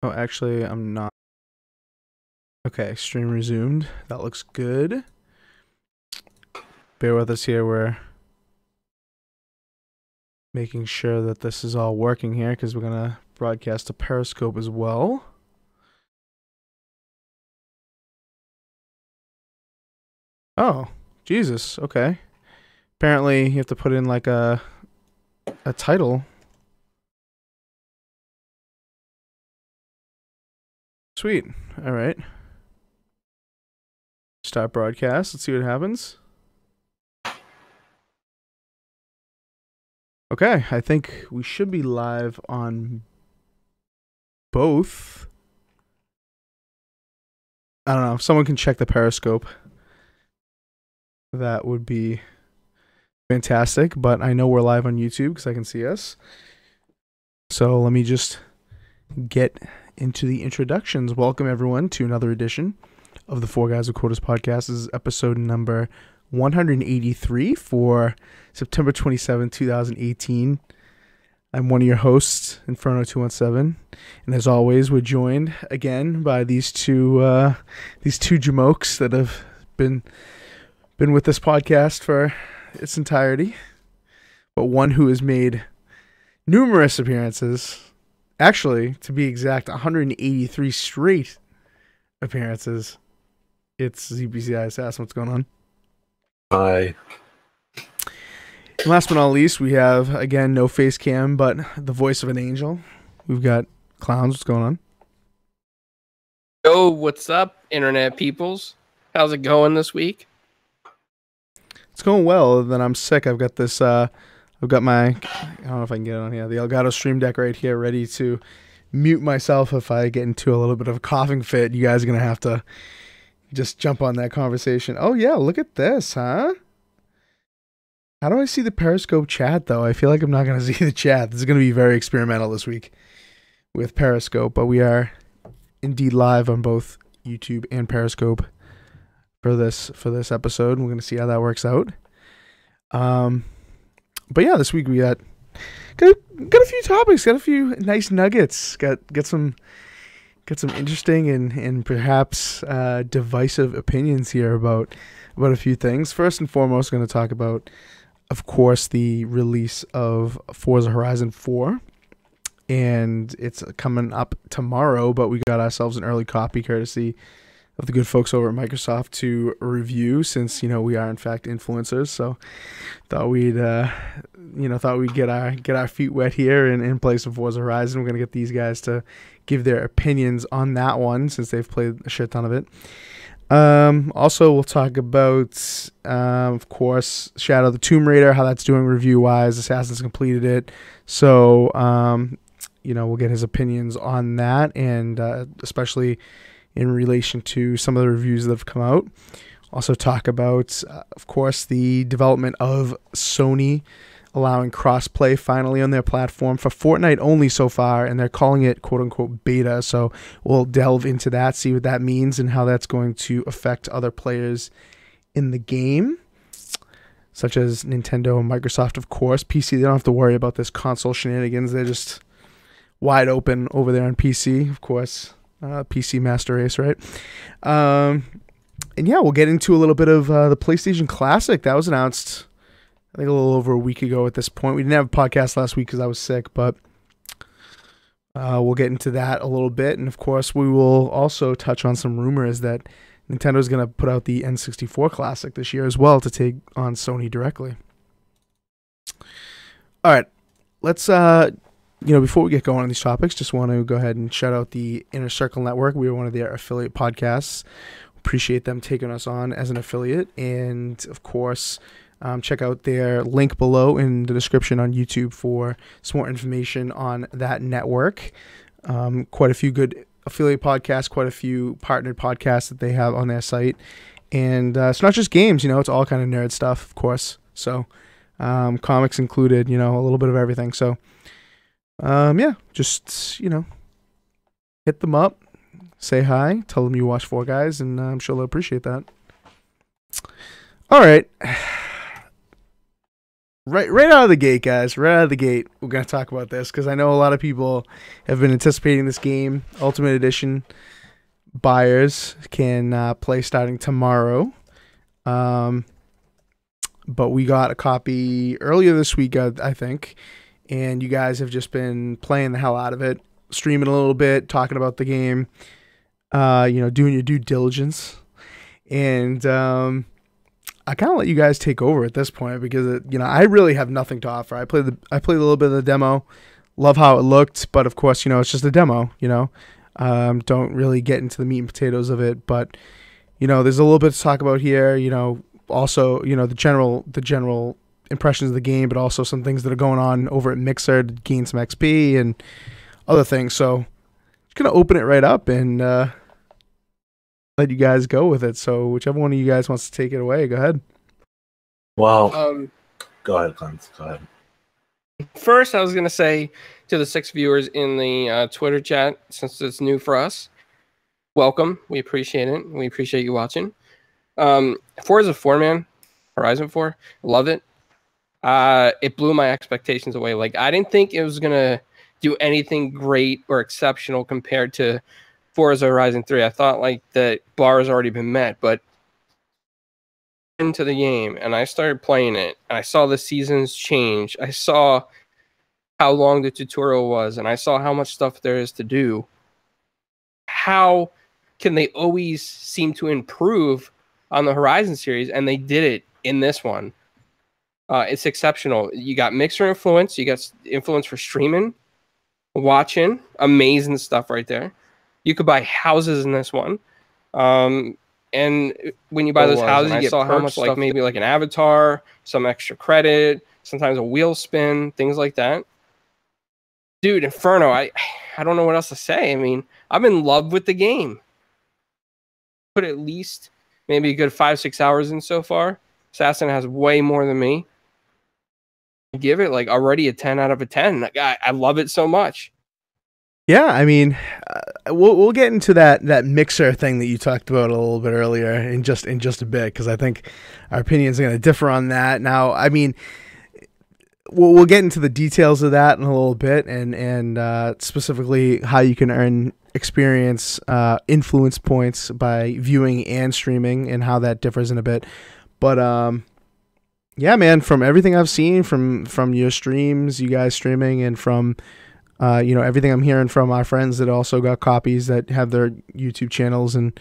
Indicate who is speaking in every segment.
Speaker 1: Oh, actually, I'm not. Okay, stream resumed. That looks good. Bear with us here. We're making sure that this is all working here because we're going to broadcast to Periscope as well. Oh, Jesus. Okay. Apparently, you have to put in like a title. Sweet. All right. Start broadcast. Let's see what happens. Okay, I think we should be live on both. I don't know. If someone can check the Periscope, that would be fantastic. But I know we're live on YouTube because I can see us. So let me just get into the introductions. Welcome, everyone, to another edition of the 4GwQPodcast. This is episode number 183 for September 27, 2018. I'm one of your hosts, Inferno217, and as always, we're joined again by these two jamokes that have been with this podcast for its entirety, but one who has made numerous appearances. Actually, to be exact, 183 straight appearances. It's ZPCI Assassin. What's going on?
Speaker 2: Hi.
Speaker 1: And last but not least, we have, again, no face cam, but the voice of an angel. We've got Clowns. What's going on?
Speaker 3: Yo, what's up, internet peoples? How's it going this week?
Speaker 1: It's going well. Other than I'm sick. I've got this, I've got my, I don't know if I can get it on here, the Elgato Stream Deck right here ready to mute myself if I get into a little bit of a coughing fit. You guys are going to have to just jump on that conversation. Oh, yeah, look at this, huh? How do I see the Periscope chat, though? I feel like I'm not going to see the chat. This is going to be very experimental this week with Periscope, but we are indeed live on both YouTube and Periscope for this episode. We're going to see how that works out. But yeah, this week we got a few topics, got a few nice nuggets, got some interesting and perhaps divisive opinions here about a few things. First and foremost, going to talk about, of course, the release of Forza Horizon 4, and it's coming up tomorrow, but we got ourselves an early copy courtesy of the good folks over at Microsoft to review, since, we are in fact influencers. So thought we'd get our feet wet here and play some Forza Horizon. We're going to get these guys to give their opinions on that one, since they've played a shit ton of it. Also, we'll talk about, of course, Shadow of the Tomb Raider, how that's doing review-wise. Assassin's completed it. So, we'll get his opinions on that, and especially in relation to some of the reviews that have come out. Also talk about, of course, the development of Sony allowing crossplay finally on their platform for Fortnite only so far, and they're calling it quote-unquote beta. So we'll delve into that, see what that means and how that's going to affect other players in the game, such as Nintendo and Microsoft, of course. PC, they don't have to worry about this console shenanigans. They're just wide open over there on PC, of course. PC Master Race, right? And yeah, we'll get into a little bit of the PlayStation Classic. That was announced, I think, a little over a week ago at this point. We didn't have a podcast last week because I was sick, but we'll get into that a little bit. And of course, we will also touch on some rumors that Nintendo is going to put out the N64 Classic this year as well to take on Sony directly. All right, let's before we get going on these topics, just want to go ahead and shout out the Inner Circle Network. We are one of their affiliate podcasts. Appreciate them taking us on as an affiliate. And, of course, check out their link below in the description on YouTube for some more information on that network. Quite a few good affiliate podcasts, quite a few partnered podcasts that they have on their site. And it's not just games, it's all kind of nerd stuff, of course. So comics included, a little bit of everything. So just, hit them up, say hi, tell them you watch Four Guys, and I'm sure they'll appreciate that. All right. Right out of the gate, guys. Right out of the gate, we're gonna talk about this because I know a lot of people have been anticipating this game. Ultimate Edition buyers can play starting tomorrow. Um, but we got a copy earlier this week, I think, and you guys have just been playing the hell out of it, streaming a little bit, talking about the game, doing your due diligence, and I kind of let you guys take over at this point because I really have nothing to offer. I played a little bit of the demo, love how it looked, but of course it's just a demo. Don't really get into the meat and potatoes of it, but there's a little bit to talk about here. Also the general impressions of the game, but also some things that are going on over at Mixer to gain some XP and other things. So just gonna open it right up and let you guys go with it. So whichever one of you guys wants to take it away, go ahead.
Speaker 2: Well, go ahead, Clance. Go ahead.
Speaker 3: First, I was going to say to the 6 viewers in the Twitter chat, since it's new for us, welcome. We appreciate it. We appreciate you watching. Forza 4, man. Horizon 4. Love it. It blew my expectations away. Like, I didn't think it was going to do anything great or exceptional compared to Forza Horizon 3. I thought, like, the bar has already been met, but into the game and I started playing it and I saw the seasons change. I saw how long the tutorial was and I saw how much stuff there is to do. How can they always seem to improve on the Horizon series? And they did it in this one. It's exceptional. You got Mixer influence. You got influence for streaming, watching. Amazing stuff right there. You could buy houses in this one. And when you buy those houses, you get how much, like maybe like an avatar, some extra credit, sometimes a wheel spin, things like that. Dude, Inferno, I don't know what else to say. I mean, I'm in love with the game. Put at least maybe a good 5-6 hours in so far. Assassin has way more than me. Give it like already a 10 out of a 10. I love it so much.
Speaker 1: Yeah, I mean, we'll get into that Mixer thing that you talked about a little bit earlier in just a bit because I think our opinions are going to differ on that. Now, I mean, we'll get into the details of that in a little bit and specifically how you can earn experience influence points by viewing and streaming and how that differs in a bit. But yeah, man, from everything I've seen from your streams, you guys streaming, and from everything I'm hearing from our friends that also got copies that have their YouTube channels and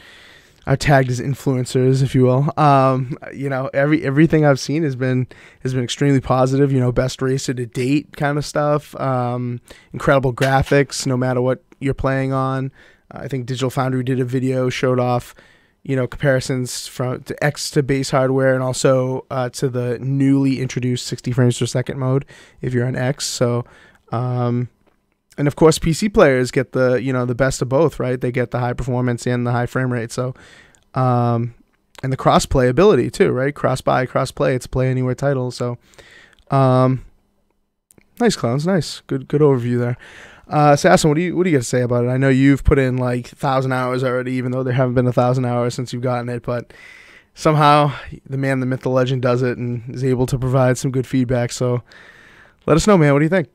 Speaker 1: are tagged as influencers, if you will. Everything I've seen has been extremely positive. Best racer to date kind of stuff. Incredible graphics, no matter what you're playing on. I think Digital Foundry did a video, showed off, comparisons from to X to base hardware and also to the newly introduced 60 frames per second mode if you're on X. So. And of course, PC players get the best of both, right? They get the high performance and the high frame rate. So, and the crossplay ability too, right? Cross-buy, cross-play. It's a play anywhere title. So, nice, Clowns. Nice, good overview there. Assassin, what do you got to say about it? I know you've put in like 1,000 hours already, even though there haven't been 1,000 hours since you've gotten it. But somehow, the man, the myth, the legend does it and is able to provide some good feedback. So, let us know, man. What do you think?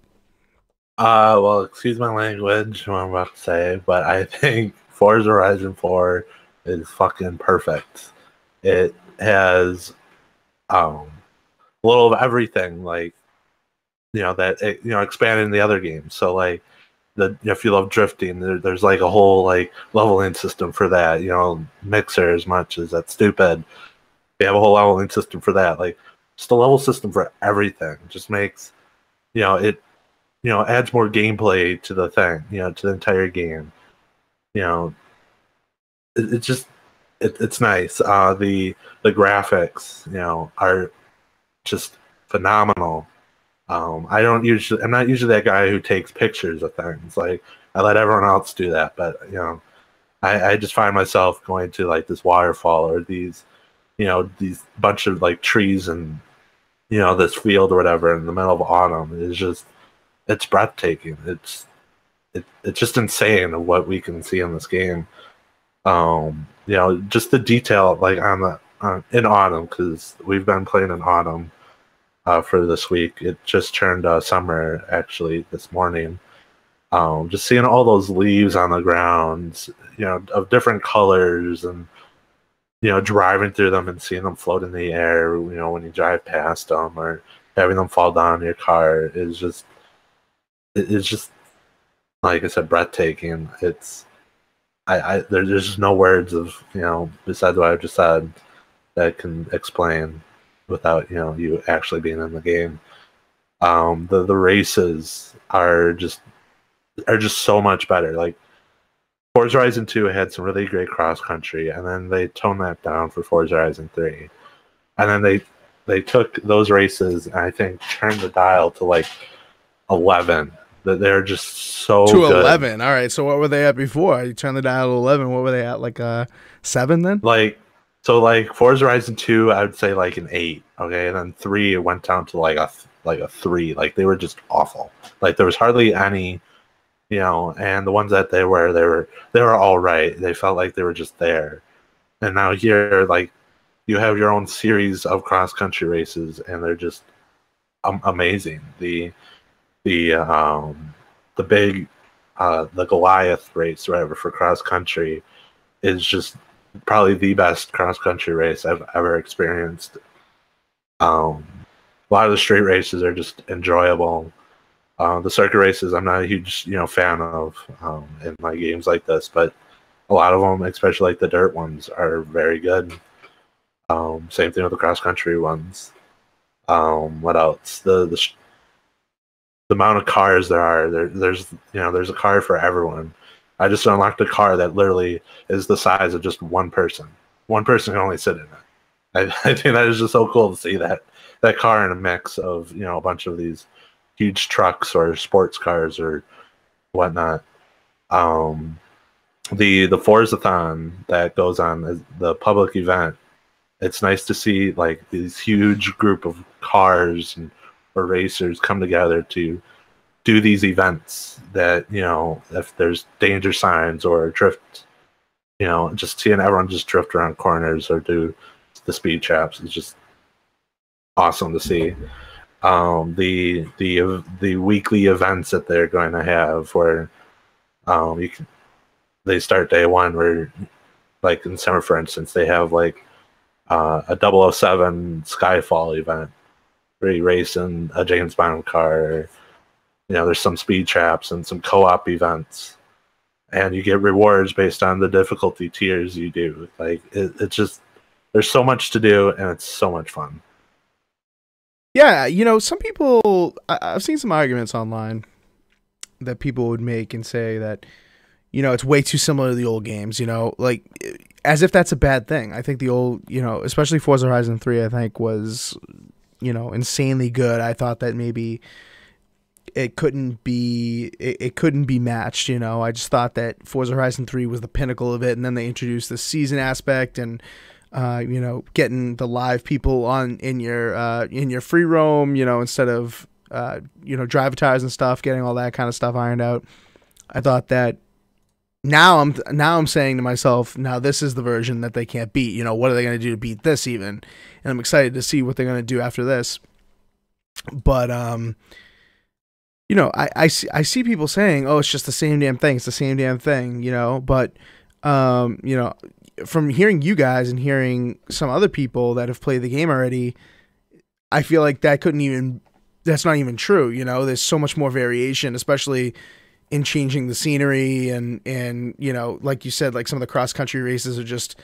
Speaker 2: Well, excuse my language, what I'm about to say, but I think Forza Horizon 4 is fucking perfect. It has a little of everything, like expanding the other games. So like if you love drifting, there's like a whole like leveling system for that. Mixer, as much as that's stupid, they have a whole leveling system for that. Like just a level system for everything. It just makes it. Adds more gameplay to the thing, to the entire game. It's nice. The graphics, are just phenomenal. I'm not usually that guy who takes pictures of things. Like I let everyone else do that, but I just find myself going to like this waterfall or these bunch of like trees and this field or whatever in the middle of autumn. It's breathtaking. It's just insane of what we can see in this game. Just the detail like in autumn, because we've been playing in autumn. for this week. It just turned summer actually this morning. Just seeing all those leaves on the ground, of different colors, and driving through them and seeing them float in the air, when you drive past them, or having them fall down your car is just, it's just, like I said, breathtaking. It's, there's just no words of, besides what I've just said that can explain without, you actually being in the game. The races are just so much better. Like, Forza Horizon 2 had some really great cross country, and then they toned that down for Forza Horizon 3. And then they took those races and I think turned the dial to like 11. That they're just so
Speaker 1: to
Speaker 2: good.
Speaker 1: 11. All right. So what were they at before? You turned the dial to 11. What were they at? Like 7 then?
Speaker 2: Like Forza Horizon 2, I would say like an 8. Okay, and then 3 it went down to like a 3. Like, they were just awful. Like, there was hardly any. And the ones that they were all right. They felt like they were just there. And now here, like, you have your own series of cross country races, and they're just amazing. The big the Goliath race, whatever, for cross country is just probably the best cross country race I've ever experienced. A lot of the street races are just enjoyable. The circuit races, I'm not a huge, fan of in my games like this, but a lot of them, especially like the dirt ones, are very good. Same thing with the cross country ones. What else? The amount of cars there are. There's a car for everyone. I just unlocked a car that literally is the size of just one person. One person can only sit in it. I think that is just so cool to see that car in a mix of a bunch of these huge trucks or sports cars or whatnot. The Forzathon that goes on, the public event, it's nice to see like these huge group of cars or racers come together to do these events that, if there's danger signs or drift, just seeing everyone just drift around corners or do the speed traps is just awesome to see. The weekly events that they're going to have where they start day one where, like in summer, for instance, they have like a 007 Skyfall event where you race in a James Bond car. There's some speed traps and some co-op events, and you get rewards based on the difficulty tiers you do. Like, it's just, there's so much to do, and it's so much fun.
Speaker 1: Yeah, some people, I've seen some arguments online that people would make and say that, it's way too similar to the old games, like, as if that's a bad thing. I think the old, especially Forza Horizon 3, I think was, insanely good. I thought that maybe it couldn't be matched, I just thought that Forza Horizon 3 was the pinnacle of it, and then they introduced the season aspect and getting the live people in your free roam, instead of drive tires and stuff, getting all that kind of stuff ironed out. I thought that now I'm saying to myself, now this is the version that they can't beat. What are they going to do to beat this even? And I'm excited to see what they're going to do after this. But I see people saying, oh, it's just the same damn thing. It's the same damn thing, but from hearing you guys and hearing some other people that have played the game already, I feel like that's not even true. There's so much more variation, especially in changing the scenery and like you said, like some of the cross country races are just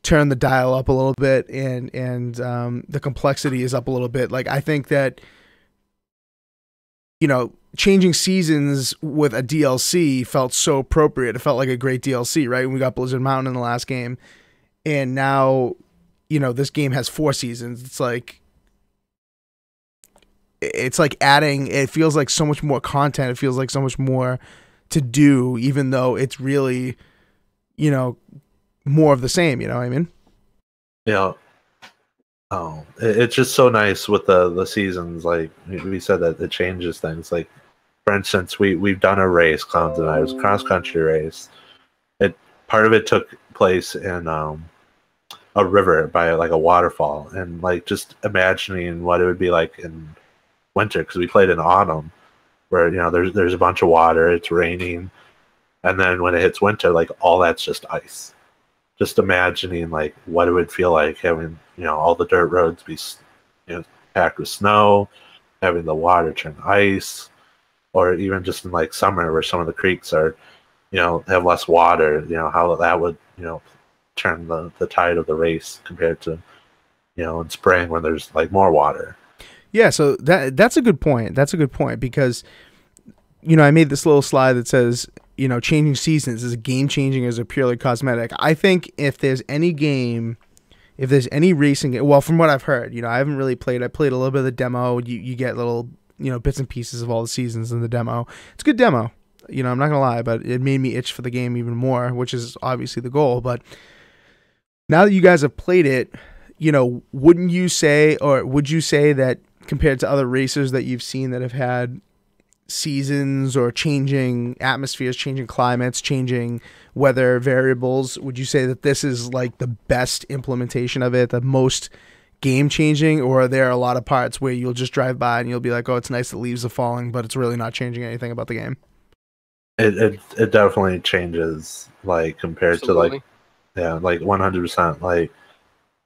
Speaker 1: turn the dial up a little bit and the complexity is up a little bit. Like, I think that, changing seasons with a DLC felt so appropriate. It felt like a great DLC, right? We got Blizzard Mountain in the last game, and now, this game has 4 seasons. It's like adding, it feels like so much more content. It feels like so much more to do, even though it's really, more of the same, you know what I mean?
Speaker 2: Yeah. Oh, it's just so nice with the seasons. Like we said, that it changes things. Like, for instance, we've done a race, Clowns and I. It was a cross country race. Part of it took place in a river by like a waterfall, and like just imagining what it would be like in winter, because we played in autumn where there's a bunch of water, it's raining, and then when it hits winter, like all that's just ice. Just imagining like what it would feel like having all the dirt roads be packed with snow, having the water turn ice, or even just in like summer where some of the creeks are have less water, how that would turn the tide of the race compared to in spring when there's like more water.
Speaker 1: Yeah, so that's a good point. That's a good point because I made this little slide that says changing seasons is game changing, as a purely cosmetic. I think if there's any game, if there's any racing game, well, from what I've heard, I haven't really played. I played a little bit of the demo. You get little bits and pieces of all the seasons in the demo. It's a good demo. I'm not gonna lie, but it made me itch for the game even more, which is obviously the goal. But now that you guys have played it, wouldn't you say, or would you say that compared to other racers that you've seen that have had seasons or changing atmospheres, changing climates, changing weather variables, would you say that this is like the best implementation of it, the most game changing, or are there a lot of parts where you'll just drive by and you'll be like, oh, it's nice the leaves are falling, but it's really not changing anything about the game?
Speaker 2: It definitely changes, like compared
Speaker 3: Absolutely.
Speaker 2: to like 100%.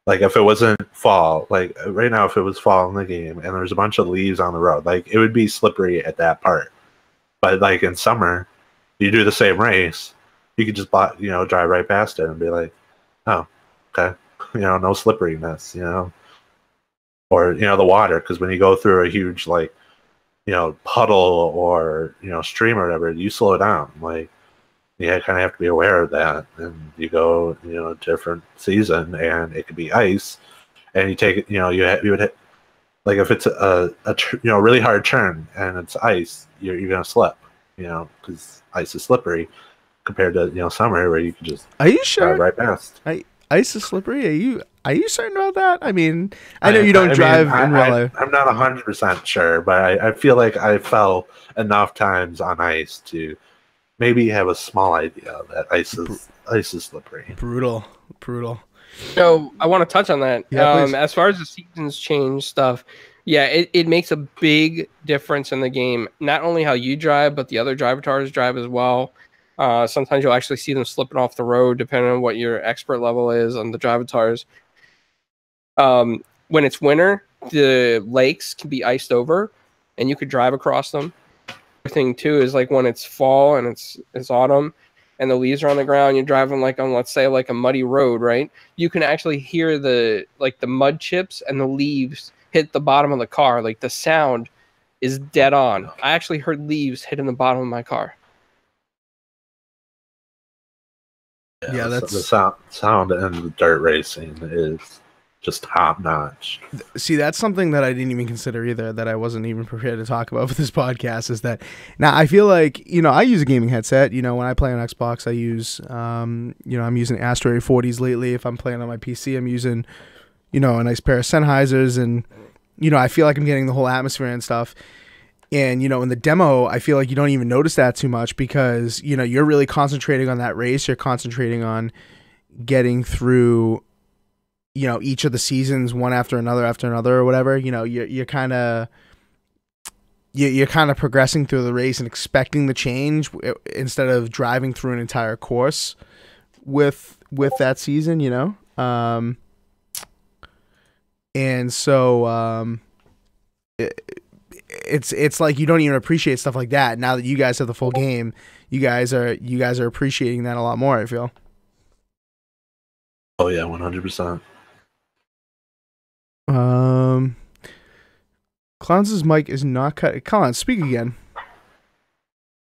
Speaker 2: Like if it wasn't fall, like right now, if it was fall in the game and there's a bunch of leaves on the road, like it would be slippery at that part. But like in summer, you do the same race, you could just drive right past it and be like, oh, okay, no slipperiness, or the water, because when you go through a huge like puddle or stream or whatever, you slow down. Like you kind of have to be aware of that, and you go different season, and it could be ice, and you take it. You would hit, like if it's a really hard turn and it's ice, you're gonna slip, because ice is slippery compared to summer where you can just drive right past.
Speaker 1: Ice is slippery. Are you certain about that? I mean, I know you don't drive in real life.
Speaker 2: I'm not 100% sure, but I feel like I fell enough times on ice to maybe have a small idea that ice is slippery.
Speaker 1: Brutal.
Speaker 3: So I want to touch on that.
Speaker 1: Yeah,
Speaker 3: as far as the seasons change stuff, yeah, it makes a big difference in the game. Not only how you drive, but the other drivatars drive as well. Sometimes you'll actually see them slipping off the road, depending on what your expert level is on the drivatars. When it's winter, the lakes can be iced over, and you could drive across them. The thing too is like when it's fall and it's autumn, and the leaves are on the ground, you're driving like on, let's say, like a muddy road, right? You can actually hear the mud chips and the leaves hit the bottom of the car. Like the sound is dead on. I actually heard leaves hitting the bottom of my car.
Speaker 2: Yeah, that's the sound and the dirt racing is just top notch.
Speaker 1: See, that's something that I didn't even consider either, that I wasn't even prepared to talk about for this podcast, is that now I feel like, I use a gaming headset. When I play on Xbox, I use, I'm using Asteroid 40s lately. If I'm playing on my PC, I'm using, a nice pair of Sennheisers, and, I feel like I'm getting the whole atmosphere and stuff. And, in the demo, I feel like you don't even notice that too much because, you're really concentrating on that race. You're concentrating on getting through, each of the seasons one after another or whatever. You're kind of progressing through the race and expecting the change instead of driving through an entire course with that season, and so it's like you don't even appreciate stuff like that. Now that you guys have the full game, you guys are appreciating that a lot more, I feel.
Speaker 2: Oh yeah, 100%.
Speaker 1: Clowns' mic is not cut. Clown, speak again.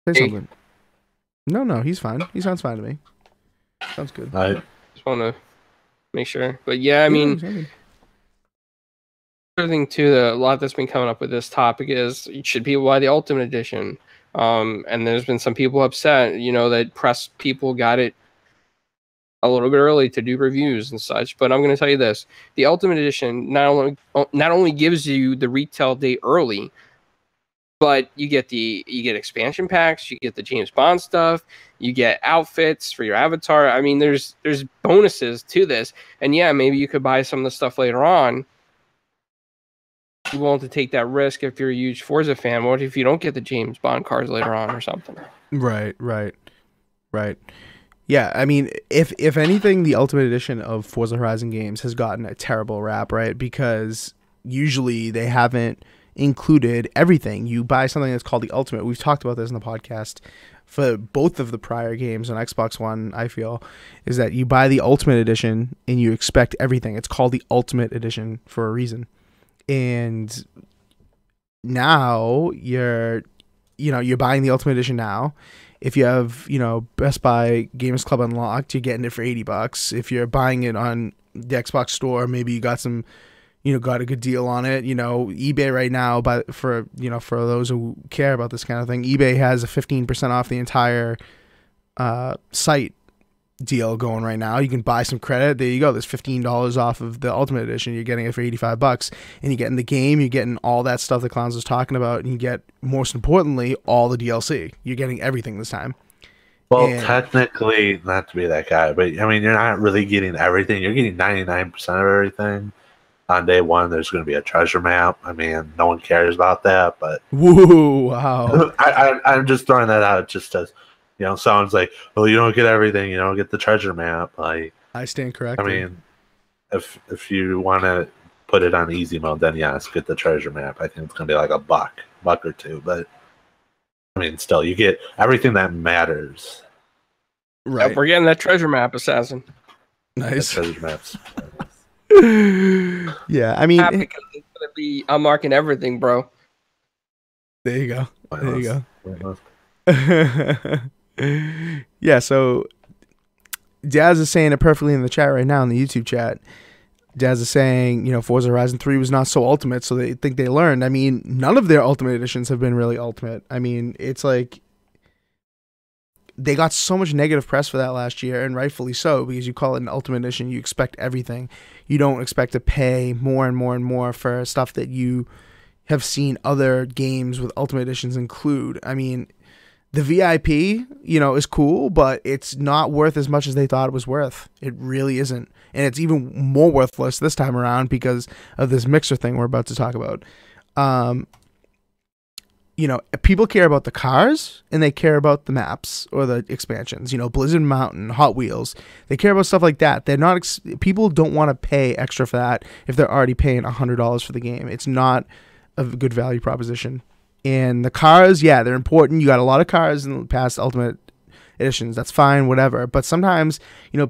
Speaker 1: Say something. No, he's fine. He sounds fine to me. Sounds good.
Speaker 2: I
Speaker 3: just want to make sure. But yeah, I mean, other thing too, a lot that's been coming up with this topic is should people buy the Ultimate Edition? And there's been some people upset, that press people got it a little bit early to do reviews and such. But I'm going to tell you this: the Ultimate Edition not only gives you the retail date early, But you get expansion packs, you get the James Bond stuff, you get outfits for your avatar. I mean, there's bonuses to this, and yeah, maybe you could buy some of the stuff later on. You're willing to take that risk if you're a huge Forza fan. What if you don't get the James Bond cars later on or something?
Speaker 1: Right. Yeah, I mean, if anything, the Ultimate Edition of Forza Horizon games has gotten a terrible rap, right? Because usually they haven't included everything. You buy something that's called the Ultimate. We've talked about this in the podcast for both of the prior games on Xbox One, I feel, is that you buy the Ultimate Edition and you expect everything. It's called the Ultimate Edition for a reason. And now you're buying the Ultimate Edition now. If you have, Best Buy Gamers Club Unlocked, you're getting it for $80. If you're buying it on the Xbox Store, maybe you got some, got a good deal on it. eBay right now, for those who care about this kind of thing, eBay has a 15% off the entire site deal going right now. You can buy some credit. There you go. There's $15 off of the Ultimate Edition. You're getting it for $85, and you're getting the game. You're getting all that stuff that Clowns was talking about, and you get, most importantly, all the DLC. You're getting everything this time.
Speaker 2: Well, technically, not to be that guy, but I mean, you're not really getting everything. You're getting 99% of everything. On day one, there's going to be a treasure map. I mean, no one cares about that, but
Speaker 1: whoa, wow.
Speaker 2: I'm just throwing that out just as, someone's like, well, you don't get everything, you don't get the treasure map. Like,
Speaker 1: I stand corrected.
Speaker 2: I mean, if you want to put it on easy mode, then yes, get the treasure map. I think it's going to be like a buck or two, but I mean, still, you get everything that matters.
Speaker 1: Right.
Speaker 3: Yep, we're getting that treasure map, Assassin.
Speaker 1: Nice.
Speaker 2: The treasure maps.
Speaker 1: Yeah, I mean,
Speaker 3: because it's going to be unmarking everything, bro.
Speaker 1: There you go. There you go. Yeah, so Daz is saying it perfectly in the chat right now in the YouTube chat. Daz is saying, Forza Horizon 3 was not so ultimate, so they think they learned. I mean, none of their Ultimate Editions have been really ultimate. I mean, it's like they got so much negative press for that last year, and rightfully so, because you call it an Ultimate Edition, you expect everything. You don't expect to pay more and more and more for stuff that you have seen other games with Ultimate Editions include. I mean, the VIP, is cool, but it's not worth as much as they thought it was worth. It really isn't. And it's even more worthless this time around because of this mixer thing we're about to talk about. People care about the cars and they care about the maps or the expansions, Blizzard Mountain, Hot Wheels. They care about stuff like that. They're not, people don't want to pay extra for that if they're already paying $100 for the game. It's not a good value proposition. And the cars, yeah, they're important. You got a lot of cars in the past Ultimate Editions. That's fine, whatever. But sometimes,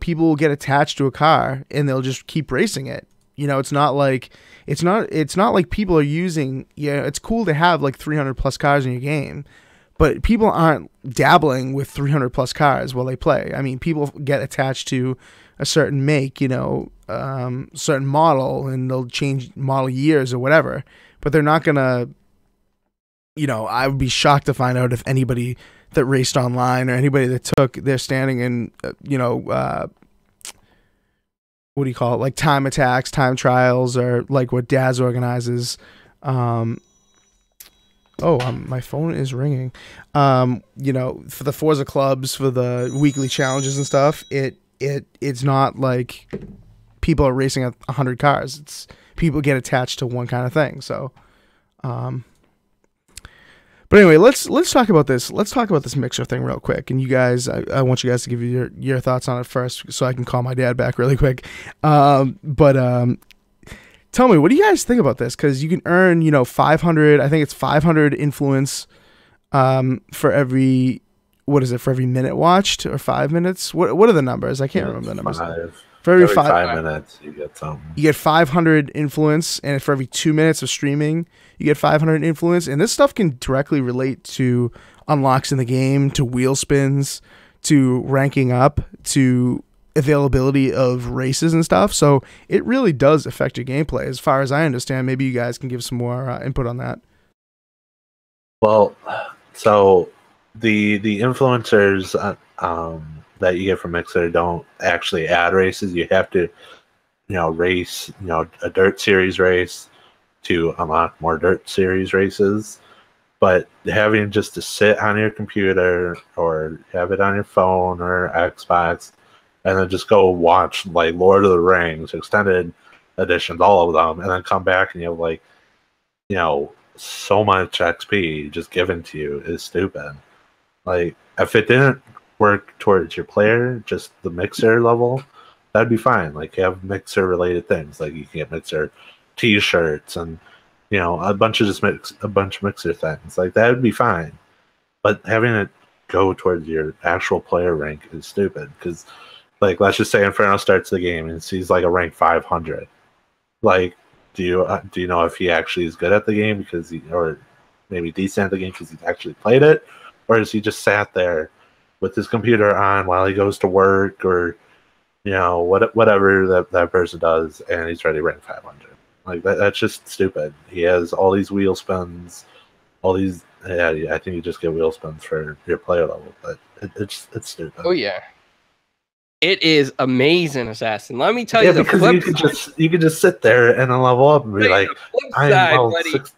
Speaker 1: people will get attached to a car and they'll just keep racing it. It's not like people are using, it's cool to have like 300 plus cars in your game, but people aren't dabbling with 300 plus cars while they play. I mean, people get attached to a certain make, certain model, and they'll change model years or whatever, but they're not gonna, I would be shocked to find out if anybody that raced online or anybody that took their standing in, what do you call it? Like time attacks, time trials, or like what Daz organizes. My phone is ringing. For the Forza clubs, for the weekly challenges and stuff, it's not like people are racing 100 cars. It's people get attached to one kind of thing. So, but anyway, let's talk about this. Let's talk about this mixer thing real quick. And you guys, I want you guys to give you your thoughts on it first, so I can call my dad back really quick. Tell me, what do you guys think about this? Because you can earn, 500. I think it's 500 influence, for every, for every minute watched, or 5 minutes. What are the numbers? I can't remember the numbers. For every 5
Speaker 2: minutes, you get something.
Speaker 1: You get 500 influence, and for every 2 minutes of streaming, you get 500 influence. And this stuff can directly relate to unlocks in the game, to wheel spins, to ranking up, to availability of races and stuff. So it really does affect your gameplay, as far as I understand. Maybe you guys can give some more input on that.
Speaker 2: Well, so the influencers that you get from Mixer don't actually add races. You have to, race, a dirt series race to unlock more dirt series races. But having just to sit on your computer or have it on your phone or Xbox and then just go watch like Lord of the Rings extended editions, all of them, and then come back and you have like, you know, so much XP just given to you is stupid. Like, if it didn't work towards your player, just the mixer level, that'd be fine. Like, you have mixer related things, like you can get mixer t-shirts and, you know, a bunch of mixer things. Like, that would be fine. But having it go towards your actual player rank is stupid. Because, like, let's just say Inferno starts the game and sees like a rank 500. Like, do you know if he actually is good at the game because he, or maybe decent at the game because he's actually played it, or is he just sat there with his computer on while he goes to work, or, you know, whatever that person does, and he's ready to rank 500? Like, that's just stupid. He has all these wheel spins, all these. Yeah, I think you just get wheel spins for your player level, but it's stupid.
Speaker 3: Oh yeah, it is amazing, Assassin. Let me tell you the
Speaker 2: because
Speaker 3: flip
Speaker 2: you could just sit there and then level up and be like, I'm level 6.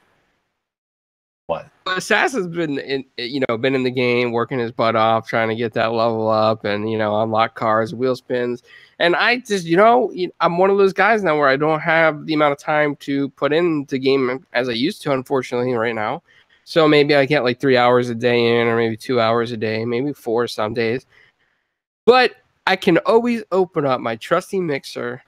Speaker 2: What?
Speaker 3: Assassin's been been in the game, working his butt off, trying to get that level up and, you know, unlock cars, wheel spins. And I just, I'm one of those guys now where I don't have the amount of time to put in the game as I used to, unfortunately, right now. So maybe I get like 3 hours a day in, or maybe 2 hours a day, maybe 4 some days. But I can always open up my trusty mixer,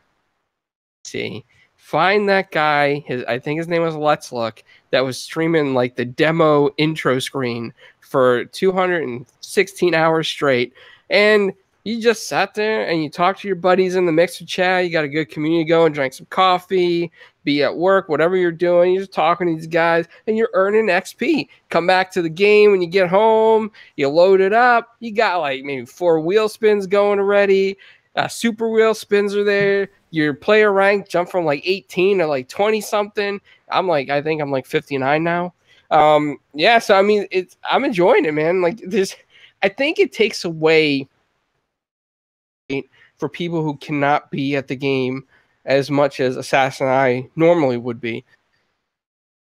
Speaker 3: find that guy, I think his name was Let's Look, that was streaming like the demo intro screen for 216 hours straight. And you just sat there and you talked to your buddies in the mixer chat. You got a good community going, drank some coffee, be at work, whatever you're doing. You're just talking to these guys and you're earning XP. Come back to the game when you get home, you load it up. You got like maybe 4 wheel spins going already. Super wheel spins are there. Your player rank jumped from like 18 to like 20 something. I think I'm like 59 now. Yeah, so I mean, I'm enjoying it, man. Like I think it takes away for people who cannot be at the game as much as Assassin and I normally would be.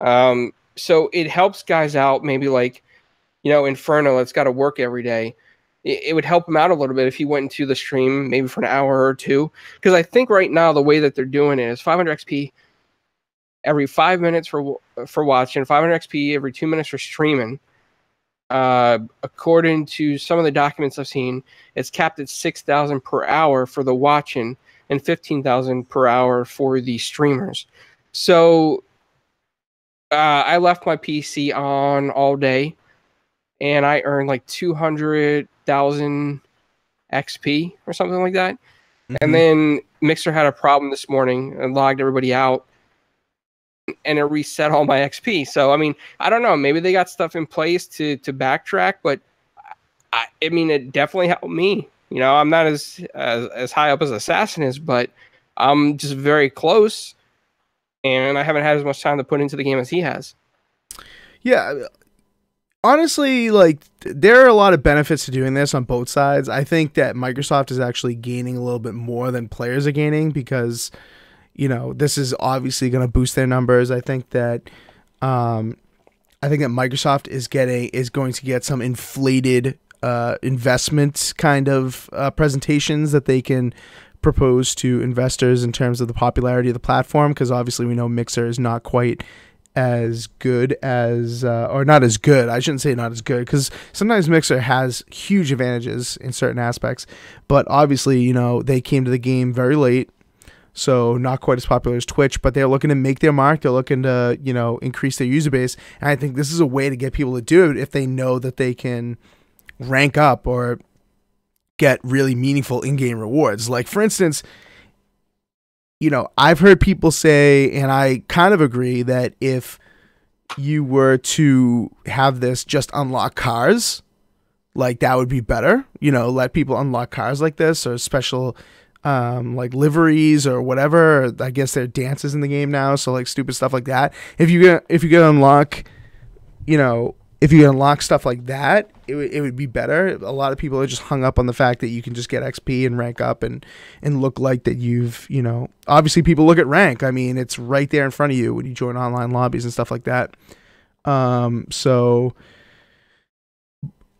Speaker 3: So it helps guys out, maybe like, Inferno that's got to work every day. It would help him out a little bit if he went into the stream maybe for an hour or two. Because I think right now the way that they're doing it is 500 XP every 5 minutes for watching, 500 XP every 2 minutes for streaming. According to some of the documents I've seen, it's capped at 6,000 per hour for the watching and 15,000 per hour for the streamers. So I left my PC on all day, and I earned like 200,000 XP or something like that. Mm-hmm. And then Mixer had a problem this morning and logged everybody out, and it reset all my XP. So, I mean, I don't know. Maybe they got stuff in place to backtrack, but I mean, it definitely helped me. I'm not as high up as Assassin is, but I'm just very close, and I haven't had as much time to put into the game as he has.
Speaker 1: Yeah. Honestly, like, there are a lot of benefits to doing this on both sides. I think that Microsoft is actually gaining a little bit more than players are gaining because, this is obviously going to boost their numbers. I think that Microsoft is going to get some inflated investment kind of presentations that they can propose to investors in terms of the popularity of the platform, because obviously we know Mixer is not quite as good as or not as good. I shouldn't say not as good, because sometimes Mixer has huge advantages in certain aspects, but obviously they came to the game very late, so not quite as popular as Twitch, but they're looking to make their mark. They're looking to increase their user base, and I think this is a way to get people to do it if they know that they can rank up or get really meaningful in-game rewards. Like, for instance, I've heard people say, and I kind of agree, that if you were to have this just unlock cars, like, that would be better. Let people unlock cars like this, or special like liveries or whatever. I guess there are dances in the game now, so like stupid stuff like that. If you could unlock, if you unlock stuff like that, it would be better. A lot of people are just hung up on the fact that you can just get XP and rank up and look like that you've, obviously people look at rank. I mean, it's right there in front of you when you join online lobbies and stuff like that. So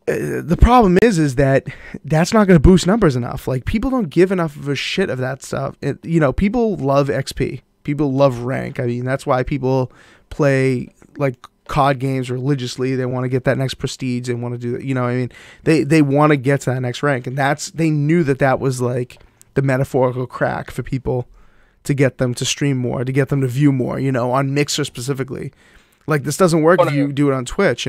Speaker 1: the problem is that that's not going to boost numbers enough. Like, people don't give enough of a shit of that stuff. People love XP. People love rank. I mean, that's why people play like COD games religiously. They want to get that next prestige. They want to do that. You know what I mean? They want to get to that next rank, and they knew that was like the metaphorical crack for people to get them to stream more, to get them to view more. On Mixer specifically. Like, this doesn't work if you do it on Twitch.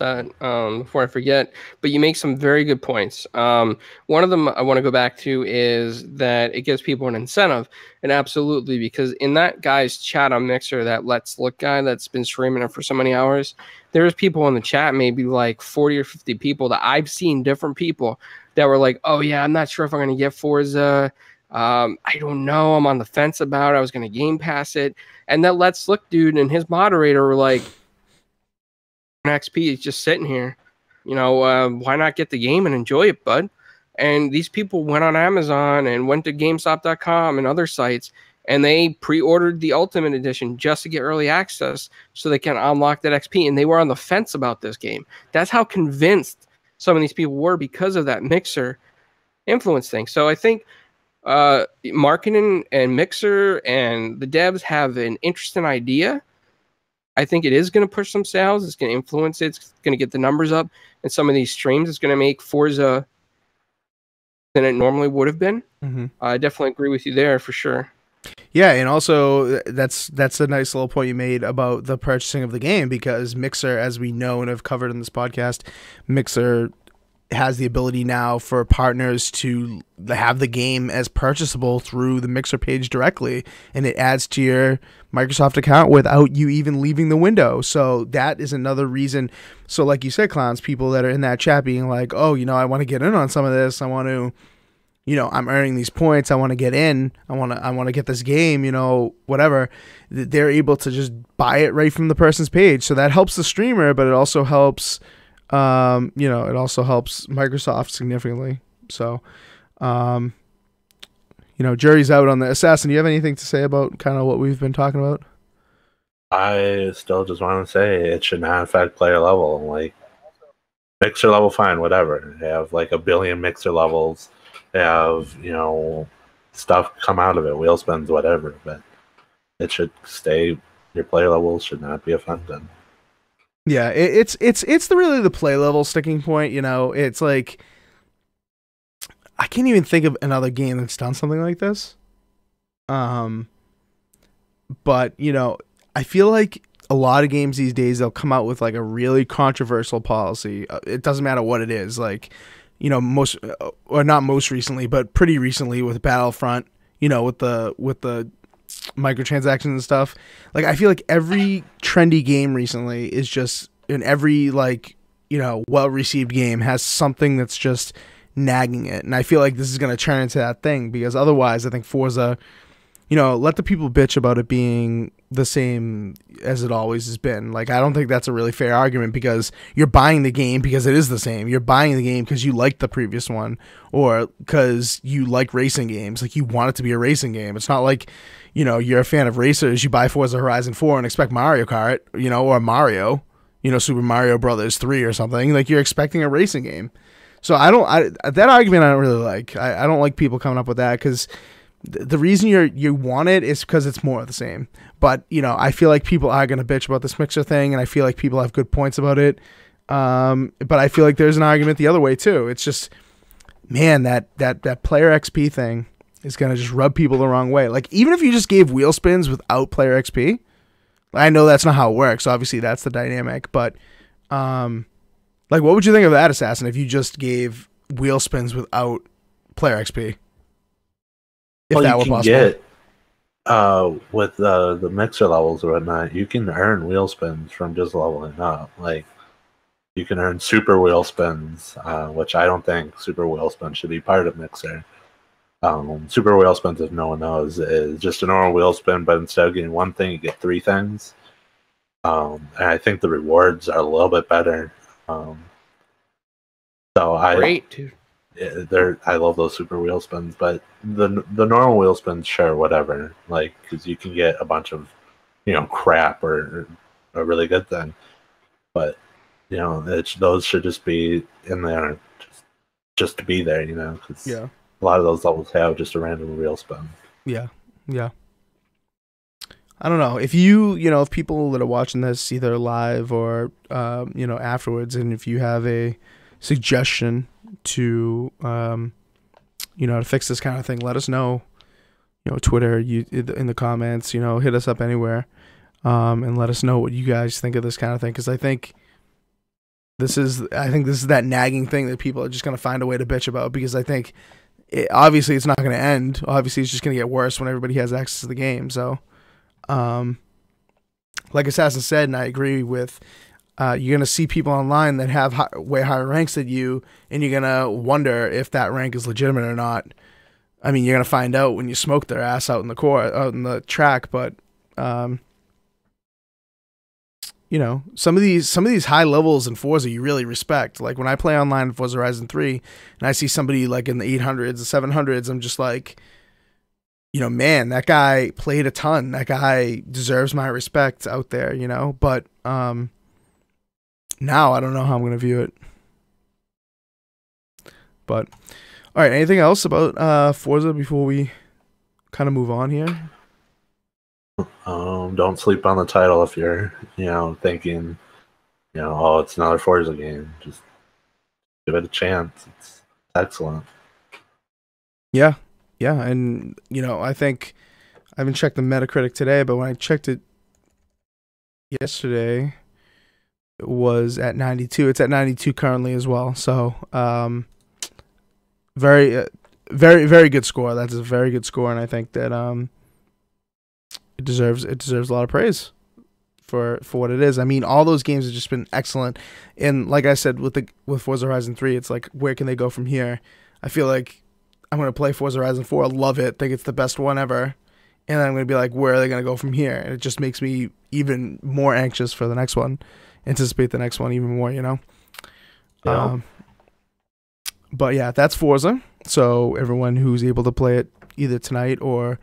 Speaker 3: That before I forget, but you make some very good points. One of them I want to go back to is that it gives people an incentive, and absolutely, because in that guy's chat on Mixer, that Let's Look guy that's been streaming it for so many hours, there's people in the chat, maybe like 40 or 50 people that I've seen, different people that were like, oh yeah, I'm not sure if I'm going to get Forza. I don't know, I'm on the fence about it. I was going to Game Pass it, and that Let's Look dude and his moderator were like, XP is just sitting here, why not get the game and enjoy it, bud? And these people went on Amazon and went to GameStop.com and other sites, and they pre-ordered the Ultimate Edition just to get early access so they can unlock that XP. And they were on the fence about this game. That's how convinced some of these people were because of that Mixer influence thing. So I think marketing and Mixer and the devs have an interesting idea. I think it is going to push some sales. It's going to influence it. It's going to get the numbers up. And some of these streams, it's going to make Forza than it normally would have been.
Speaker 1: Mm-hmm.
Speaker 3: I definitely agree with you there for sure.
Speaker 1: Yeah, and also that's a nice little point you made about the purchasing of the game, because Mixer, as we know and have covered in this podcast, Mixer has the ability now for partners to have the game as purchasable through the Mixer page directly, and it adds to your Microsoft account without you even leaving the window. So that is another reason. So like you said, Clowns, people that are in that chat being like, oh, I want to get in on some of this. I want to, I'm earning these points. I want to get in. I want to get this game, whatever. They're able to just buy it right from the person's page. So that helps the streamer, but it also helps it also helps Microsoft significantly. So, jury's out on the Assassin. Do you have anything to say about kind of what we've been talking about?
Speaker 2: I still just want to say it should not affect player level. Like, Mixer level, fine, whatever. They have like a billion Mixer levels. They have, stuff come out of it, wheel spins, whatever. But it should stay. Your player levels should not be affected.
Speaker 1: Yeah, it's really the play level sticking point. It's like, I can't even think of another game that's done something like this. But I feel like a lot of games these days, they'll come out with like a really controversial policy. It doesn't matter what it is. Like, most, or not most recently, but pretty recently with Battlefront. With the microtransactions and stuff. Like, I feel like every trendy game recently is just, in every well-received game has something that's just nagging it. And I feel like this is going to turn into that thing, because otherwise I think Forza, let the people bitch about it being the same as it always has been. Like, I don't think that's a really fair argument, because you're buying the game because it is the same. You're buying the game because you like the previous one, or because you like racing games. Like, you want it to be a racing game. It's not like, you're a fan of racers, you buy Forza Horizon 4 and expect Mario Kart, or Mario, Super Mario Brothers 3 or something. Like, you're expecting a racing game. So that argument I don't really like. I don't like people coming up with that, because the reason you want it is because it's more of the same. But, I feel like people are going to bitch about this Mixer thing, and I feel like people have good points about it. But I feel like there's an argument the other way too. It's just, man, that player XP thing is going to just rub people the wrong way. Like, even if you just gave wheel spins without player XP, I know that's not how it works. Obviously, that's the dynamic. But, like, what would you think of that, Assassin, if you just gave wheel spins without player XP? If that were possible.
Speaker 2: With the Mixer levels or whatnot, you can earn wheel spins from just leveling up. Like, you can earn super wheel spins, which I don't think super wheel spins should be part of Mixer. Super wheel spins, if no one knows, is just a normal wheel spin, but instead of getting one thing, you get three things. And I think the rewards are a little bit better.
Speaker 3: Great, dude.
Speaker 2: I love those super wheel spins, but the normal wheel spins, sure, whatever. Like, because you can get a bunch of crap or a really good thing. But those should just be in there just to be there, because
Speaker 1: Yeah.
Speaker 2: a lot of those levels have just a random reel spin.
Speaker 1: Yeah. Yeah. I don't know if if people that are watching this either live or afterwards, and if you have a suggestion to to fix this kind of thing, let us know. Twitter, in the comments, hit us up anywhere, and let us know what you guys think of this kind of thing, because I think this is that nagging thing that people are just gonna find a way to bitch about, because I think obviously it's not gonna end. Obviously, it's just gonna get worse when everybody has access to the game. So. Like Assassin said, and I agree with, you're gonna see people online that have way higher ranks than you, and you're gonna wonder if that rank is legitimate or not. I mean, you're gonna find out when you smoke their ass out in the track. But some of these high levels in Forza you really respect. Like when I play online in Forza Horizon 3, and I see somebody like in the 800s, the 700s, I'm just like, man, that guy played a ton. That guy deserves my respect out there, But now I don't know how I'm going to view it. But, all right, anything else about Forza before we kind of move on here?
Speaker 2: Don't sleep on the title if you're, thinking, oh, it's another Forza game. Just give it a chance. It's excellent.
Speaker 1: Yeah. Yeah, and I think I haven't checked the Metacritic today, but when I checked it yesterday, it was at 92. It's at 92 currently as well. So, very, very, very good score. That's a very good score, and I think that it deserves a lot of praise for what it is. I mean, all those games have just been excellent, and like I said with Forza Horizon 3, it's like, where can they go from here? I feel like I'm going to play Forza Horizon 4, love it, think it's the best one ever, and then I'm going to be like, where are they going to go from here? And it just makes me even more anxious for the next one, anticipate the next one even more,
Speaker 2: Yeah.
Speaker 1: But yeah, that's Forza. So everyone who's able to play it either tonight or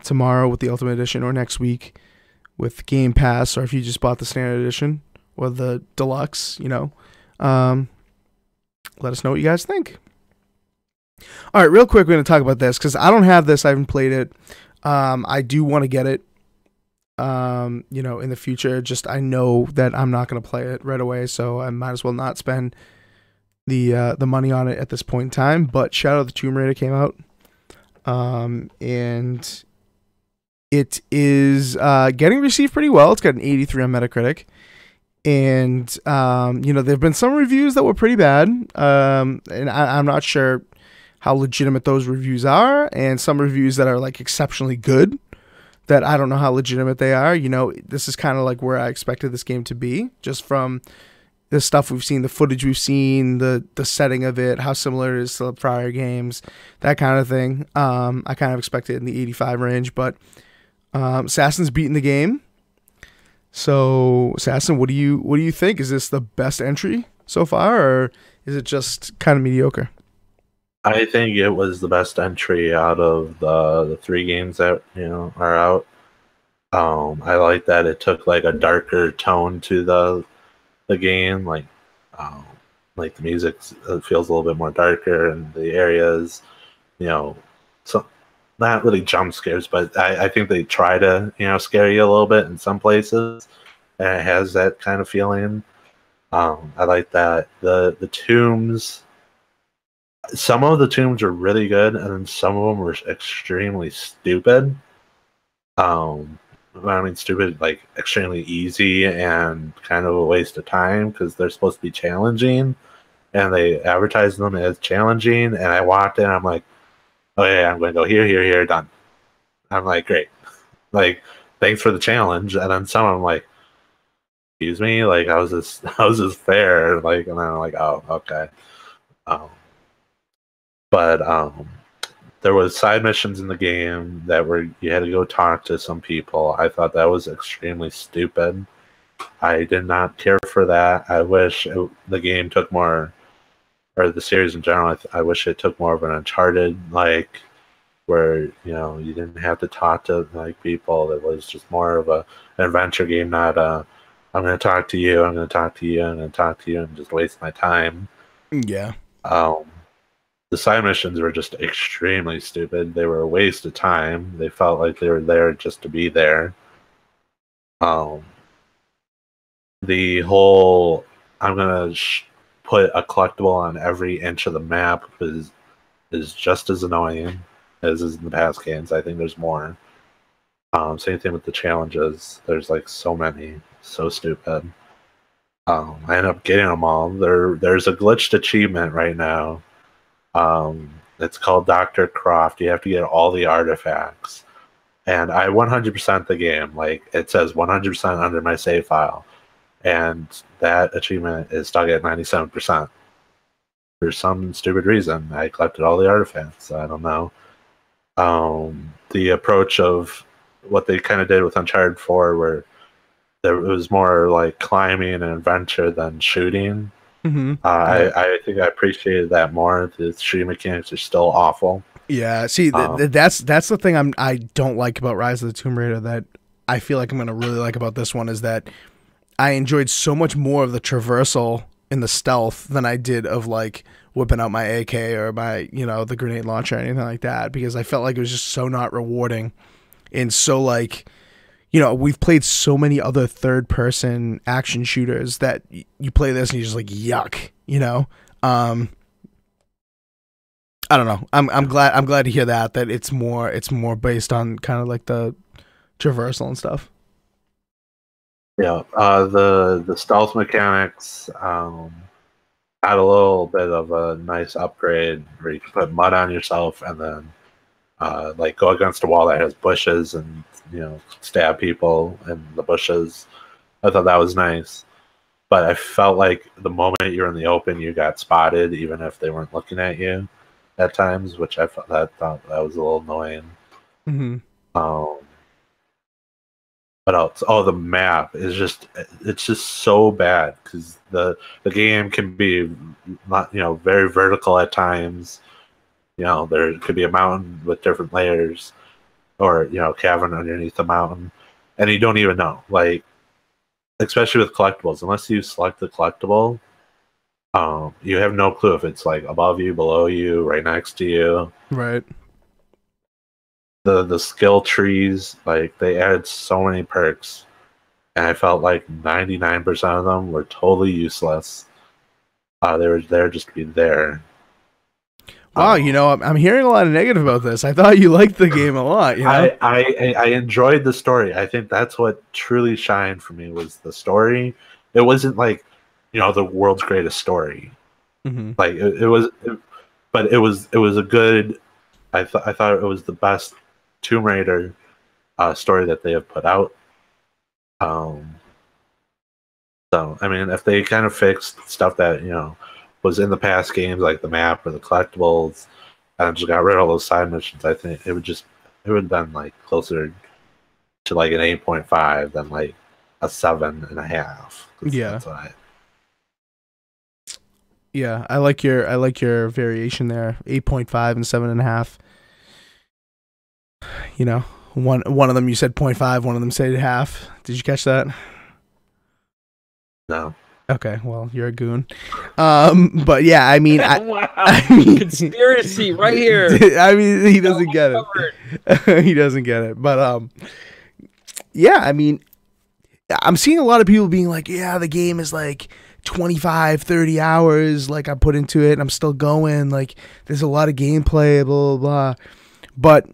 Speaker 1: tomorrow with the Ultimate Edition, or next week with Game Pass, or if you just bought the Standard Edition or the Deluxe, let us know what you guys think. All right, real quick, we're going to talk about this because I don't have this. I haven't played it. I do want to get it, in the future. Just I know that I'm not going to play it right away, so I might as well not spend the money on it at this point in time. But Shadow of the Tomb Raider came out, and it is getting received pretty well. It's got an 83 on Metacritic. And, there have been some reviews that were pretty bad, and I'm not sure how legitimate those reviews are, and some reviews that are like exceptionally good that I don't know how legitimate they are. This is kind of like where I expected this game to be, just from the stuff we've seen, the footage we've seen, the setting of it, how similar it is to the prior games, that kind of thing. I kind of expected it in the 85 range, but Assassin's beaten the game. So, Assassin, what do you think? Is this the best entry so far, or is it just kind of mediocre?
Speaker 2: I think it was the best entry out of the three games that are out. I like that it took like a darker tone to the game, like the music feels a little bit more darker, and the areas, so not really jump scares, but I think they try to scare you a little bit in some places, and it has that kind of feeling. I like that the tombs. Some of the tombs are really good, and then some of them were extremely stupid. I mean, stupid, like extremely easy and kind of a waste of time because they're supposed to be challenging, and they advertise them as challenging. And I walked in, I'm like, oh yeah, I'm going to go here, done. I'm like, great, like thanks for the challenge. And then some of them like, excuse me, like how's this fair? Like, and then I'm like, oh, okay. But there was side missions in the game that were you had to go talk to some people. I thought that was extremely stupid. I did not care for that. I wish the game took more, or the series in general. I wish it took more of an Uncharted like where you didn't have to talk to like people. It was just more of an adventure game, not a I'm going to talk to you, I'm going to talk to you, I'm going to talk to you, and just waste my time.
Speaker 1: Yeah.
Speaker 2: The side missions were just extremely stupid. They were a waste of time. They felt like they were there just to be there. The whole I'm gonna put a collectible on every inch of the map is just as annoying as is in the past games. I think there's more. Same thing with the challenges. There's like so many, so stupid. I end up getting them all. There's a glitched achievement right now. It's called Dr. Croft. You have to get all the artifacts. And I 100% the game. Like, it says 100% under my save file. And that achievement is stuck at 97%. For some stupid reason, I collected all the artifacts. I don't know. The approach of what they kind of did with Uncharted 4, where it was more like climbing and adventure than shooting.
Speaker 1: Mm-hmm.
Speaker 2: I think I appreciated that more. The shooting mechanics are still awful.
Speaker 1: Yeah, see, that's the thing I don't like about Rise of the Tomb Raider that I feel like I'm gonna really like about this one is that I enjoyed so much more of the traversal in the stealth than I did of like whipping out my AK or my the grenade launcher or anything like that, because I felt like it was just so not rewarding and so like we've played so many other third person action shooters that you play this and you're just like yuck. I don't know. I'm glad to hear that it's more based on kind of like the traversal and stuff.
Speaker 2: Yeah, the stealth mechanics had a little bit of a nice upgrade where you can put mud on yourself and then like go against a wall that has bushes and stab people in the bushes. I thought that was nice, but I felt like the moment you're in the open, you got spotted, even if they weren't looking at you at times, which I thought that was a little annoying.
Speaker 1: Mm-hmm.
Speaker 2: What else? Oh, the map is it's just so bad because the game can be not very vertical at times. There could be a mountain with different layers, or cavern underneath the mountain, and you don't even know. Like, especially with collectibles, unless you select the collectible, you have no clue if it's like above you, below you, right next to you.
Speaker 1: Right.
Speaker 2: The skill trees, like, they added so many perks, and I felt like 99% of them were totally useless. They were there just to be there.
Speaker 1: Wow, I'm hearing a lot of negative about this. I thought you liked the game a lot.
Speaker 2: I enjoyed the story. I think that's what truly shined for me was the story. It wasn't like the world's greatest story.
Speaker 1: Mm-hmm.
Speaker 2: Like but it was a good. I thought it was the best Tomb Raider story that they have put out. So I mean, if they kind of fixed stuff that was in the past games, like the map or the collectibles, and just got rid of those side missions, I think it would have been like closer to like an 8.5 than like a 7.5.
Speaker 1: Yeah. Yeah, I like your variation there. 8.5 and 7.5. One of them you said 0.5, one of them said half. Did you catch that?
Speaker 2: No.
Speaker 1: Okay, well, you're a goon. But yeah, I mean,
Speaker 3: wow, I mean, conspiracy right here.
Speaker 1: I mean, he doesn't get it. He doesn't get it. But yeah, I mean, I'm seeing a lot of people being like, yeah, the game is like 25, 30 hours. Like, I put into it and I'm still going. Like, there's a lot of gameplay, blah, blah, blah. But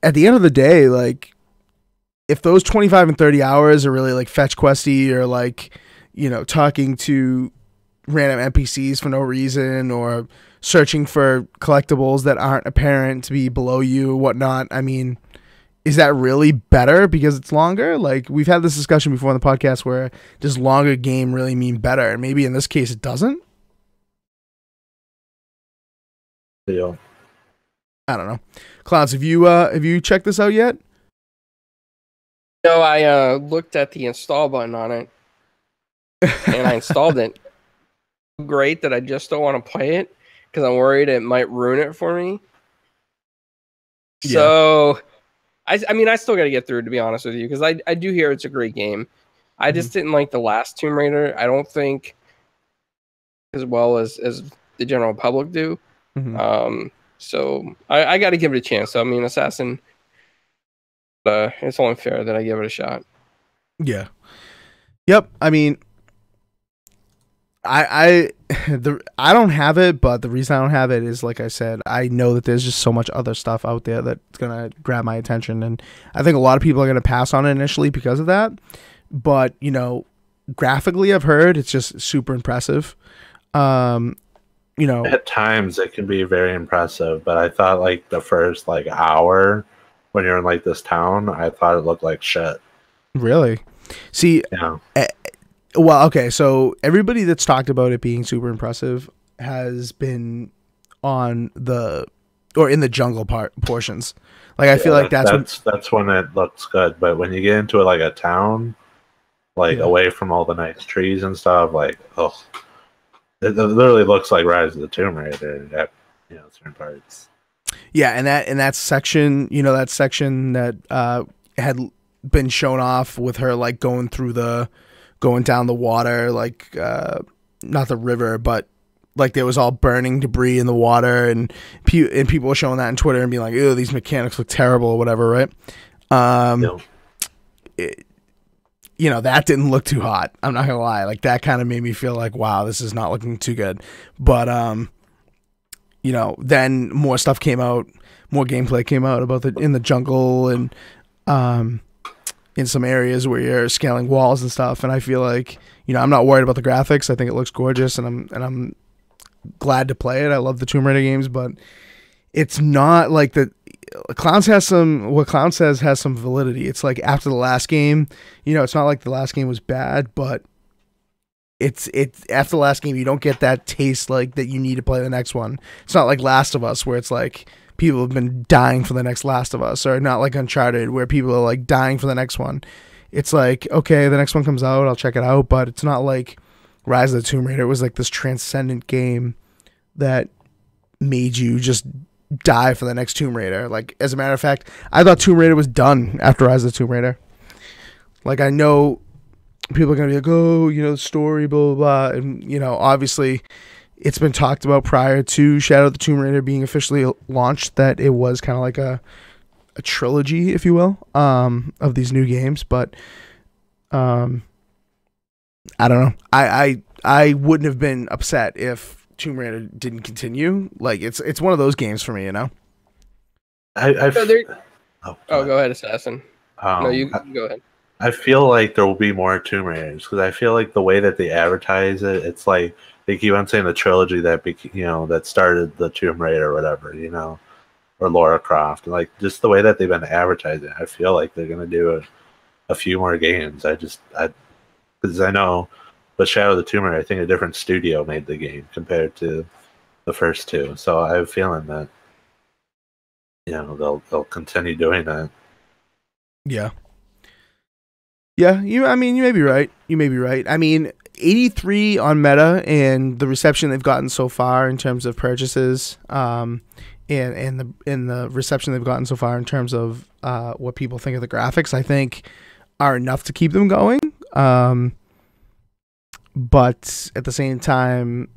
Speaker 1: at the end of the day, like, if those 25 and 30 hours are really like fetch questy or like, talking to random NPCs for no reason or searching for collectibles that aren't apparent to be below you or whatnot, I mean, is that really better because it's longer? Like, we've had this discussion before on the podcast where does longer game really mean better? And maybe in this case it doesn't.
Speaker 2: Yeah.
Speaker 1: I don't know. Clouds, have you checked this out yet?
Speaker 3: No, I looked at the install button on it and I installed it. Great that I just don't want to play it because I'm worried it might ruin it for me. So, I mean, I still got to get through it, to be honest with you, because I do hear it's a great game. I just didn't like the last Tomb Raider. I don't think as well as the general public do. So I got to give it a chance. So, I mean, Assassin, it's only fair that I give it a shot.
Speaker 1: Yeah. Yep. I mean, I don't have it, but the reason I don't have it is, like I said, I know that there's just so much other stuff out there that's gonna grab my attention, and I think a lot of people are gonna pass on it initially because of that. But you know, graphically, I've heard it's just super impressive. You know,
Speaker 2: at times it can be very impressive, but I thought like the first like hour when you're in like this town, I thought it looked like shit.
Speaker 1: Really? See,
Speaker 2: yeah.
Speaker 1: Well, okay, so everybody that's talked about it being super impressive has been on in the jungle portions. Like I feel like
Speaker 2: that's when it looks good, but when you get into like a town, like away from all the nice trees and stuff, like it literally looks like Rise of the Tomb Raider at certain parts.
Speaker 1: Yeah, and that section, that had been shown off with her like going down the water, like not the river, but like there was all burning debris in the water, and people were showing that on Twitter and being like, "Ew, these mechanics look terrible," or whatever, right? That didn't look too hot. I'm not gonna lie, like that kind of made me feel like, wow, this is not looking too good. But then more stuff came out, more gameplay came out about in the jungle and in some areas where you're scaling walls and stuff, and I feel like I'm not worried about the graphics. I think it looks gorgeous, and I'm glad to play it. I love the Tomb Raider games, but it's not like what Clown says has some validity. It's like after the last game, it's not like the last game was bad, but it's after the last game you don't get that taste like that you need to play the next one. It's not like Last of Us where it's like people have been dying for the next Last of Us, or not like Uncharted where people are like dying for the next one. It's like, okay, the next one comes out, I'll check it out, but it's not like Rise of the Tomb Raider. It was like this transcendent game that made you just die for the next Tomb Raider. Like, as a matter of fact, I thought Tomb Raider was done after Rise of the Tomb Raider. Like, I know people are going to be like, oh, the story, blah, blah, blah. And, obviously it's been talked about prior to Shadow of the Tomb Raider being officially launched that it was kind of like a trilogy, if you will, of these new games. But I don't know. I wouldn't have been upset if Tomb Raider didn't continue. Like it's one of those games for me,
Speaker 2: go
Speaker 3: ahead, Assassin. No, you go ahead.
Speaker 2: I feel like there will be more Tomb Raiders because I feel like the way that they advertise it, it's like they keep on saying the trilogy that that started the Tomb Raider or whatever, or Lara Croft. And like just the way that they've been advertising, I feel like they're gonna do a few more games. Because I know with Shadow of the Tomb Raider, I think a different studio made the game compared to the first two. So I have a feeling that they'll continue doing that.
Speaker 1: Yeah. Yeah, you may be right. You may be right. I mean, 83 on Meta and the reception they've gotten so far in terms of purchases, and the reception they've gotten so far in terms of what people think of the graphics, I think are enough to keep them going. But at the same time,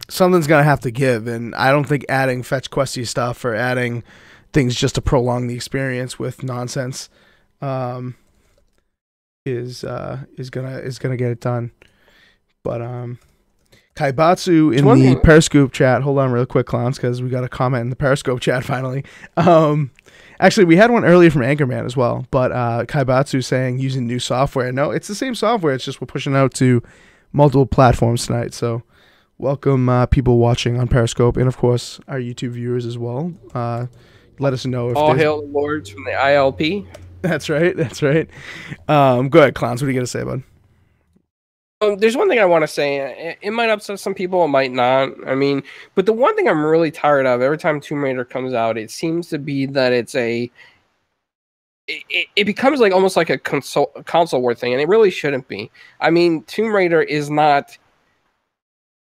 Speaker 1: something's gonna have to give, and I don't think adding fetch questy stuff or adding things just to prolong the experience with nonsense is gonna get it done. But Kaibatsu in the Periscope chat, hold on real quick, clowns, because we got a comment in the Periscope chat finally. Actually, we had one earlier from Anchorman as well, but Kaibatsu saying using new software. No, it's the same software. It's just we're pushing out to multiple platforms tonight. So welcome people watching on Periscope, and of course our YouTube viewers as well. Let us know if
Speaker 3: all hail the lords from the ILP.
Speaker 1: That's right. That's right. Go ahead, clowns. What are you gonna say, bud?
Speaker 3: There's one thing I want to say. It might upset some people. It might not. I mean, but the one thing I'm really tired of every time Tomb Raider comes out, it seems to be that it becomes like almost like a console war thing, and it really shouldn't be. I mean, Tomb Raider is not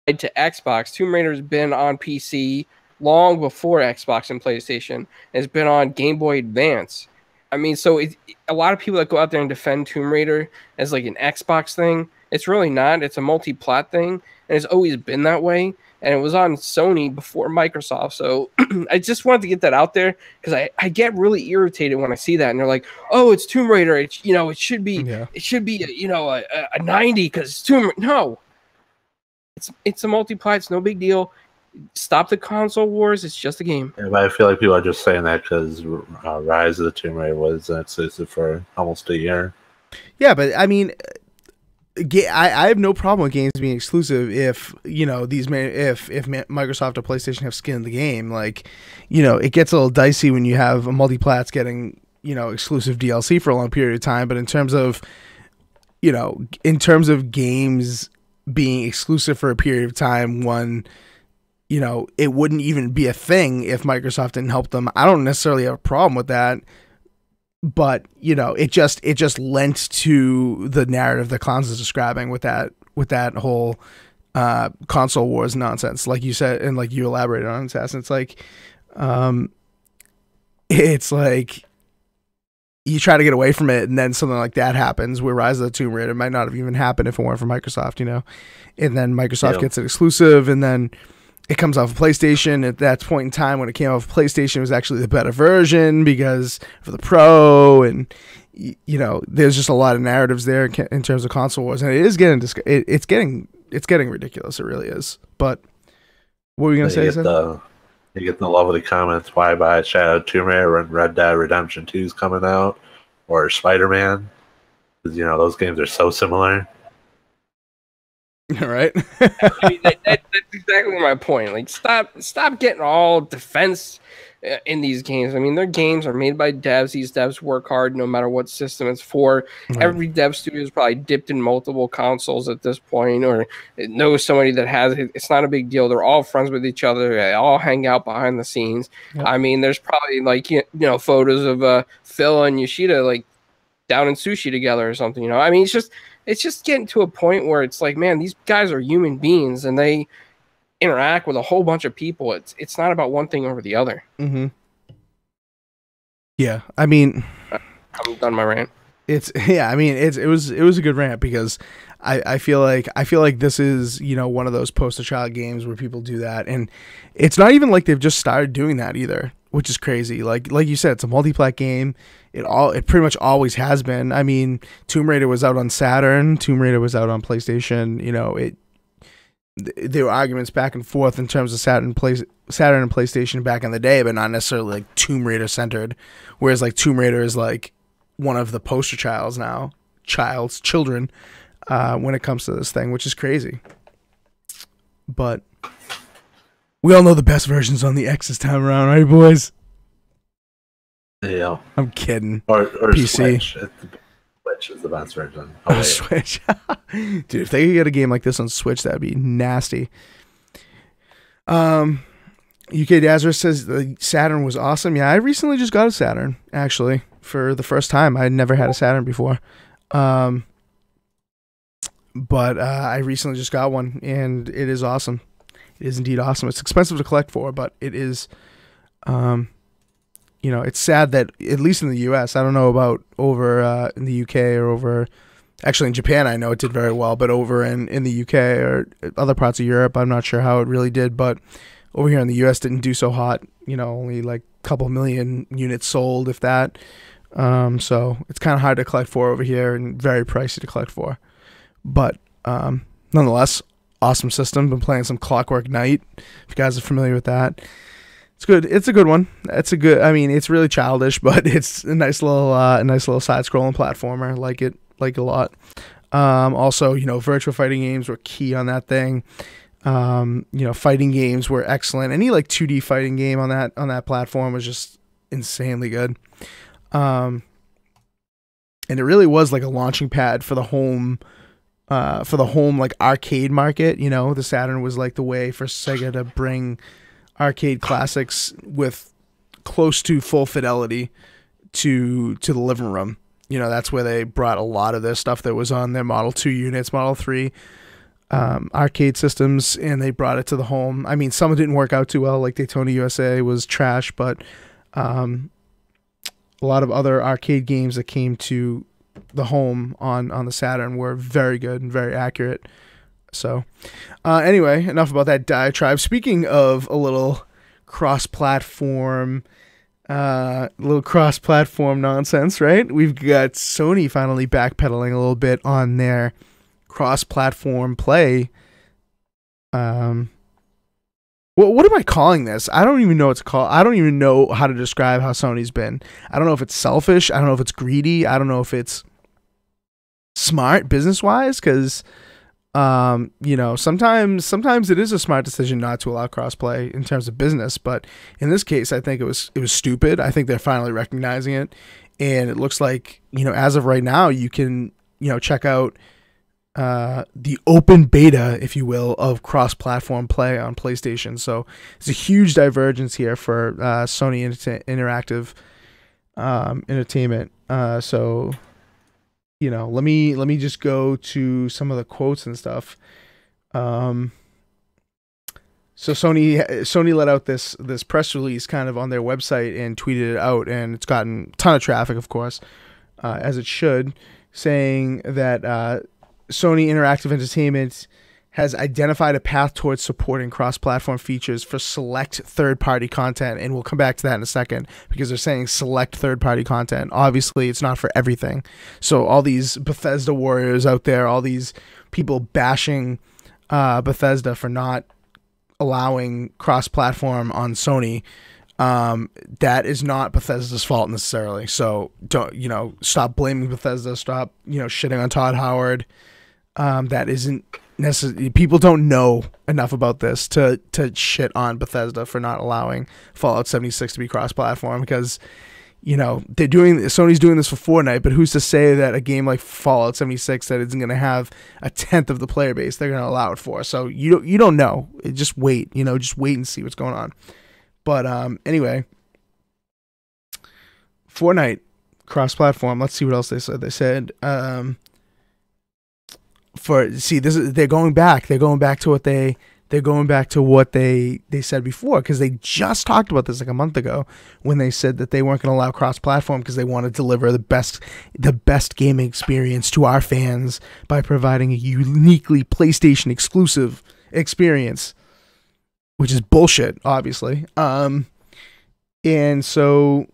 Speaker 3: tied to Xbox. Tomb Raider's been on PC long before Xbox and PlayStation. It's been on Game Boy Advance. I mean, so a lot of people that go out there and defend Tomb Raider as like an Xbox thing, it's really not. It's a multi-plat thing, and it's always been that way. And it was on Sony before Microsoft. So I just wanted to get that out there because I get really irritated when I see that, and they're like, "Oh, it's Tomb Raider. It's, you know, it should be a 90 because it's Tomb Raider." No, it's a multi-plat. It's no big deal. Stop the console wars. It's just a game.
Speaker 2: Yeah, but I feel like people are just saying that because Rise of the Tomb Raider was exclusive for almost a year.
Speaker 1: Yeah, but I mean, I have no problem with games being exclusive if, you know, if Microsoft or PlayStation have skin in the game. Like, you know, it gets a little dicey when you have a multi-plats getting, you know, exclusive DLC for a long period of time. But in terms of, you know, games being exclusive for a period of time, one, you know, it wouldn't even be a thing if Microsoft didn't help them. I don't necessarily have a problem with that, but, you know, it just lent to the narrative that Clowns is describing with that whole console wars nonsense, like you said, and like you elaborated on, Assassin. It's like you try to get away from it, and then something like that happens where Rise of the Tomb Raider might not have even happened if it weren't for Microsoft, you know, and then Microsoft gets it exclusive, and then it comes off of PlayStation. At that point in time, when it came off of PlayStation, it was actually the better version because for the Pro, and you know, there's just a lot of narratives there in terms of console wars, and it is getting it's getting ridiculous. It really is. But what were you gonna say?
Speaker 2: You get the lovely comments. Why buy Shadow of Tomb Raider when Red Dead Redemption 2 is coming out, or Spider-Man? Because, you know, those games are so similar.
Speaker 1: All right.
Speaker 3: I mean, that's exactly my point. Like, stop getting all defense in these games. I mean, their games are made by devs. These devs work hard no matter what system it's for. Mm-hmm. Every dev studio is probably dipped in multiple consoles at this point, or knows somebody that has it. It's not a big deal. They're all friends with each other. They all hang out behind the scenes. Yep. I mean, there's probably like, you know, photos of Phil and Yoshida like down in sushi together or something. You know, I mean, it's just getting to a point where it's like, man, these guys are human beings and they interact with a whole bunch of people. It's not about one thing over the other.
Speaker 1: Mm-hmm. Yeah, I mean,
Speaker 3: I'm done my rant.
Speaker 1: I mean, it was a good rant because I feel like this is, you know, one of those poster child games where people do that, and it's not even like they've just started doing that either, which is crazy. Like you said, it's a multi-plat game. It pretty much always has been. I mean, Tomb Raider was out on Saturn. Tomb Raider was out on PlayStation. You know, there were arguments back and forth in terms of Saturn and PlayStation back in the day, but not necessarily like Tomb Raider centered. Whereas like Tomb Raider is like one of the poster children when it comes to this thing, which is crazy. But we all know the best version's on the X this time around, right, boys?
Speaker 2: Yeah,
Speaker 1: I'm kidding.
Speaker 2: Or
Speaker 1: PC.
Speaker 2: Switch is the best version.
Speaker 1: Switch, dude. If they could get a game like this on Switch, that'd be nasty. UK Dazzer says the Saturn was awesome. Yeah, I recently just got a Saturn actually for the first time. I had never had a Saturn before, but I recently just got one, and it is awesome. It is indeed awesome. It's expensive to collect for, but it is. You know, it's sad that, at least in the U.S., I don't know about over in the U.K. or over, actually in Japan, I know it did very well, but over in the U.K. or other parts of Europe, I'm not sure how it really did, but over here in the U.S. didn't do so hot. You know, only like a couple million units sold, if that. So it's kind of hard to collect for over here and very pricey to collect for. But nonetheless, awesome system. Been playing some Clockwork Knight, if you guys are familiar with that. It's good. It's a good one. I mean, it's really childish, but it's a nice little side-scrolling platformer. Like it a lot. Also, you know, virtual fighting games were key on that thing. You know, fighting games were excellent. Any like 2D fighting game on that platform was just insanely good. And it really was like a launching pad for the home like arcade market. You know, the Saturn was like the way for Sega to bring arcade classics with close to full fidelity to the living room. You know, that's where they brought a lot of their stuff that was on their Model 2 units, Model 3 arcade systems, and they brought it to the home. I mean, some didn't work out too well, like Daytona USA was trash, but a lot of other arcade games that came to the home on the Saturn were very good and very accurate. So anyway, enough about that diatribe. Speaking of a little cross-platform nonsense, right? We've got Sony finally backpedaling a little bit on their cross-platform play. What am I calling this? I don't even know what to call. I don't even know how to describe how Sony's been. I don't know if it's selfish. I don't know if it's greedy. I don't know if it's smart business-wise, because sometimes it is a smart decision not to allow crossplay in terms of business, but in this case, I think it was stupid. I think they're finally recognizing it, and it looks like, as of right now, you can, check out the open beta, if you will, of cross-platform play on PlayStation. So it's a huge divergence here for Sony Interactive Entertainment. So let me just go to some of the quotes and stuff. So Sony let out this press release kind of on their website and tweeted it out, and it's gotten a ton of traffic, of course, as it should, saying that Sony Interactive Entertainment has identified a path towards supporting cross-platform features for select third-party content, and we'll come back to that in a second, because they're saying select third-party content. Obviously, it's not for everything. So all these Bethesda warriors out there, all these people bashing Bethesda for not allowing cross-platform on Sony, that is not Bethesda's fault necessarily. So don't, stop blaming Bethesda, stop, shitting on Todd Howard. That isn't necessarily, people don't know enough about this to shit on Bethesda for not allowing Fallout 76 to be cross-platform, because Sony's doing this for Fortnite, but who's to say that a game like Fallout 76 that isn't going to have a tenth of the player base they're going to allow it for? So you don't know. Just wait, just wait and see what's going on. But anyway, Fortnite cross-platform. Let's see what else they said. They said they're going back to what they said before, because they just talked about this like a month ago when they said that they weren't going to allow cross-platform because they want to deliver the best gaming experience to our fans by providing a uniquely PlayStation exclusive experience, which is bullshit, obviously. And so,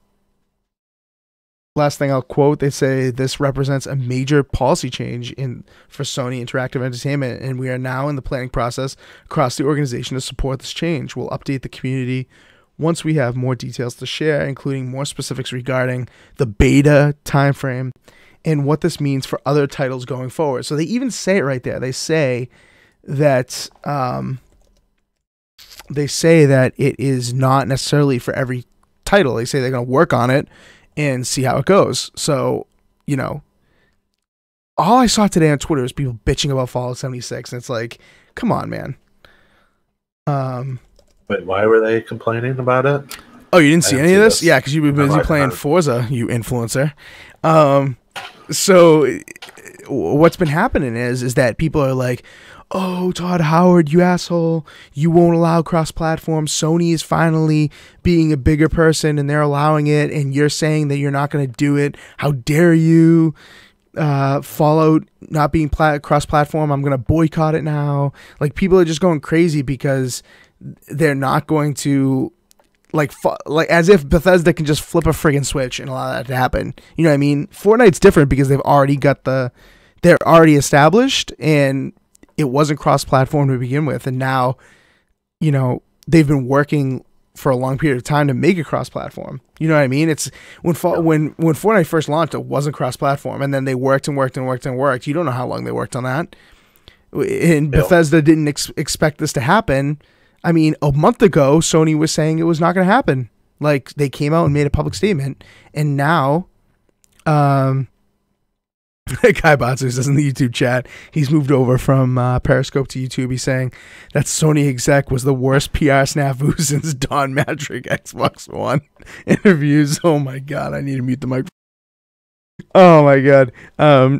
Speaker 1: last thing I'll quote, they say this represents a major policy change for Sony Interactive Entertainment, and we are now in the planning process across the organization to support this change. We'll update the community once we have more details to share, including more specifics regarding the beta timeframe and what this means for other titles going forward. So they even say it right there. They say that it is not necessarily for every title. They say they're going to work on it and see how it goes. So, all I saw today on Twitter was people bitching about Fallout 76, and it's like, come on, man.
Speaker 2: Wait, why were they complaining about it?
Speaker 1: Oh, you didn't see any of this? Yeah, because you were busy playing Forza, you influencer. So what's been happening is that people are like, oh, Todd Howard, you asshole, you won't allow cross-platform. Sony is finally being a bigger person, and they're allowing it, and you're saying that you're not going to do it. How dare you? Fallout not being cross-platform, I'm going to boycott it now. Like, people are just going crazy because they're not going to, like as if Bethesda can just flip a friggin' switch and allow that to happen. You know what I mean? Fortnite's different because they're already established, and it wasn't cross-platform to begin with, and now, they've been working for a long period of time to make it cross-platform. You know what I mean? It's when Fortnite first launched, it wasn't cross-platform, and then they worked and worked and worked and worked. You don't know how long they worked on that. And Bethesda didn't expect this to happen. I mean, a month ago, Sony was saying it was not going to happen. Like, they came out and made a public statement, and now, Guy Batsu says in the YouTube chat, he's moved over from Periscope to YouTube. He's saying that Sony exec was the worst PR snafu since Don Matrick Xbox One interviews. Oh my God, I need to mute the microphone. Oh my god.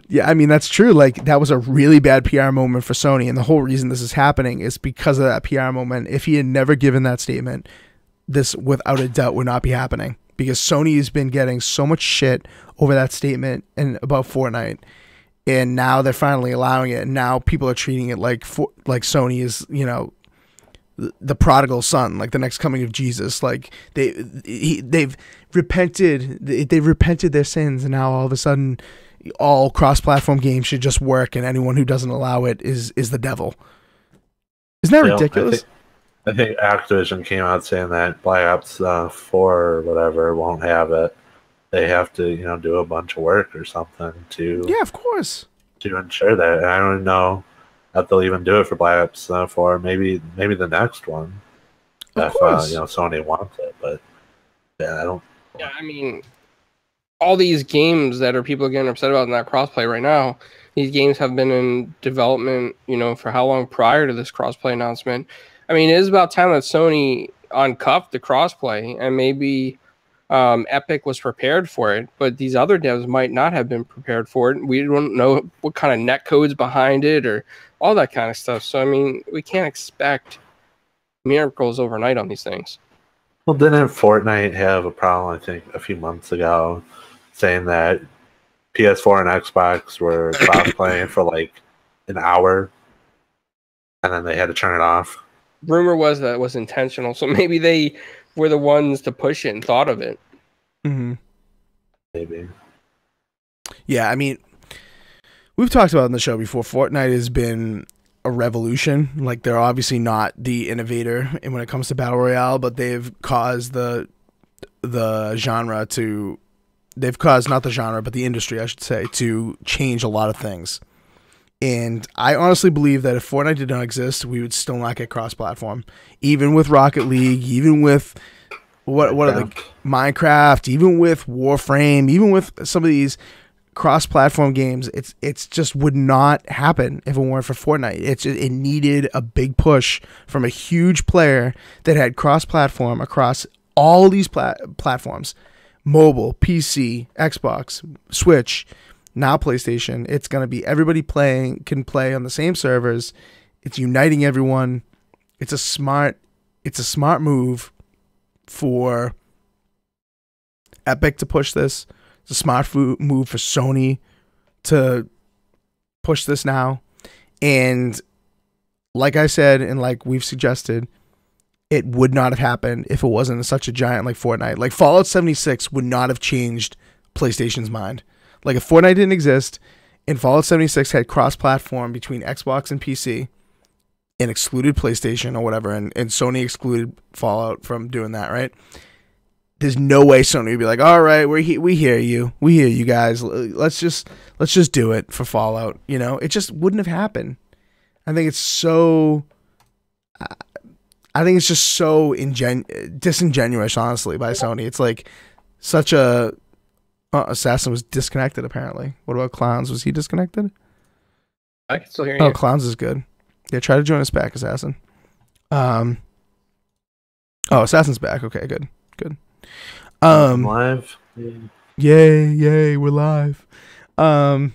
Speaker 1: Yeah, I mean that's true. Like that was a really bad PR moment for Sony, and the whole reason this is happening is because of that PR moment. If he had never given that statement, this without a doubt would not be happening. Because Sony has been getting so much shit over that statement and about Fortnite, and now they're finally allowing it. And now people are treating it like Sony is, you know, the prodigal son, like the next coming of Jesus. Like they've repented, they've repented their sins, and now all of a sudden, all cross-platform games should just work, and anyone who doesn't allow it is the devil. Isn't that ridiculous?
Speaker 2: I think Activision came out saying that Black Ops 4 or whatever won't have it. They have to, you know, do a bunch of work or something to
Speaker 1: Yeah, of course,
Speaker 2: to ensure that. And I don't know if they'll even do it for Black Ops 4. Maybe the next one,
Speaker 1: of
Speaker 2: if
Speaker 1: course.
Speaker 2: you know, Sony wants it. But yeah, I don't.
Speaker 3: Yeah, I mean, all these games that are people getting upset about in that crossplay right now, these games have been in development, you know, for how long prior to this crossplay announcement? I mean, it is about time that Sony uncuffed the crossplay, and maybe Epic was prepared for it, but these other devs might not have been prepared for it. We don't know what kind of net codes behind it or all that kind of stuff. So, I mean, we can't expect miracles overnight on these things.
Speaker 2: Well, didn't Fortnite have a problem, I think, a few months ago, saying that PS4 and Xbox were cross-playing for like an hour, and then they had to turn it off?
Speaker 3: Rumor was that it was intentional, so maybe they were the ones to push it and thought of it.
Speaker 1: Mm-hmm.
Speaker 2: Maybe.
Speaker 1: Yeah, I mean, we've talked about it on the show before. Fortnite has been a revolution. Like they're obviously not the innovator when it comes to battle royale, but they've caused the genre to. They've caused not the genre, but the industry, I should say, to change a lot of things. And I honestly believe that if Fortnite did not exist, we would still not get cross-platform. Even with Rocket League, even with what are the Minecraft, even with Warframe, even with some of these cross-platform games, it's just would not happen if it weren't for Fortnite. It needed a big push from a huge player that had cross-platform across all these platforms. Mobile, PC, Xbox, Switch, now PlayStation. It's going to be everybody can play on the same servers. It's uniting everyone. It's a smart move for Epic to push this. It's a smart move for Sony to push this now. And like I said, and like we've suggested, it would not have happened if it wasn't such a giant like Fortnite. Like Fallout 76 would not have changed PlayStation's mind. Like if Fortnite didn't exist and Fallout 76 had cross-platform between Xbox and PC and excluded PlayStation or whatever, and Sony excluded Fallout from doing that, right? There's no way Sony would be like, all right, we hear you. We hear you guys. Let's just do it for Fallout. You know, it just wouldn't have happened. I think it's so... I think it's just so disingenuous, honestly, by Sony. It's like such a... Assassin was disconnected, apparently. What about Clowns? Was he disconnected?
Speaker 3: I can still hear you.
Speaker 1: Oh, Clowns is good. Yeah, try to join us back, Assassin. Oh, Assassin's back. Okay, good.
Speaker 2: I'm live.
Speaker 1: Yay, we're live. But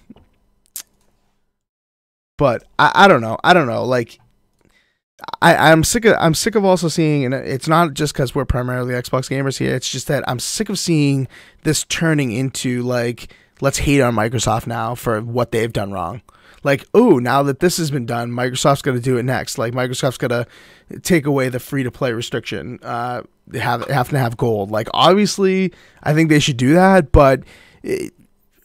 Speaker 1: I don't know. Like, I'm sick of also seeing, and it's not just because we're primarily Xbox gamers here. It's just that I'm sick of seeing this turning into like, let's hate on Microsoft now for what they've done wrong. Like, oh, now that this has been done, Microsoft's going to do it next. Like, Microsoft's going to take away the free-to-play restriction. Have to have gold. Like, obviously, I think they should do that, but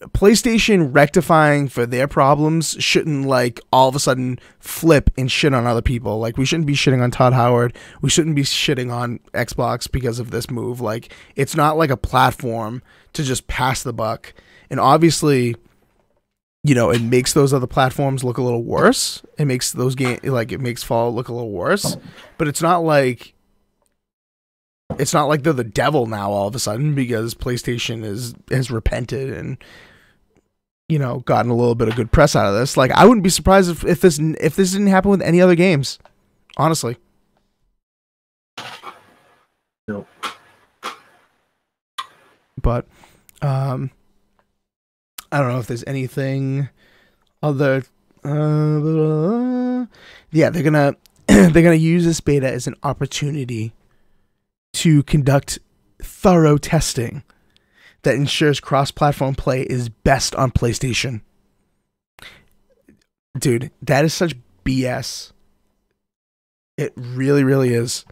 Speaker 1: PlayStation rectifying for their problems shouldn't, like, all of a sudden flip and shit on other people. Like, we shouldn't be shitting on Todd Howard. We shouldn't be shitting on Xbox because of this move. Like, it's not like a platform to just pass the buck. And obviously... you know, it makes those other platforms look a little worse. It makes those it makes Fallout look a little worse. But it's not like they're the devil now all of a sudden because PlayStation has repented and, you know, gotten a little bit of good press out of this. Like, I wouldn't be surprised if this didn't happen with any other games, honestly.
Speaker 2: Nope.
Speaker 1: But I don't know if there's anything other. Yeah, they're gonna they're gonna use this beta as an opportunity to conduct thorough testing that ensures cross-platform play is best on PlayStation. Dude, that is such BS. It really, really is.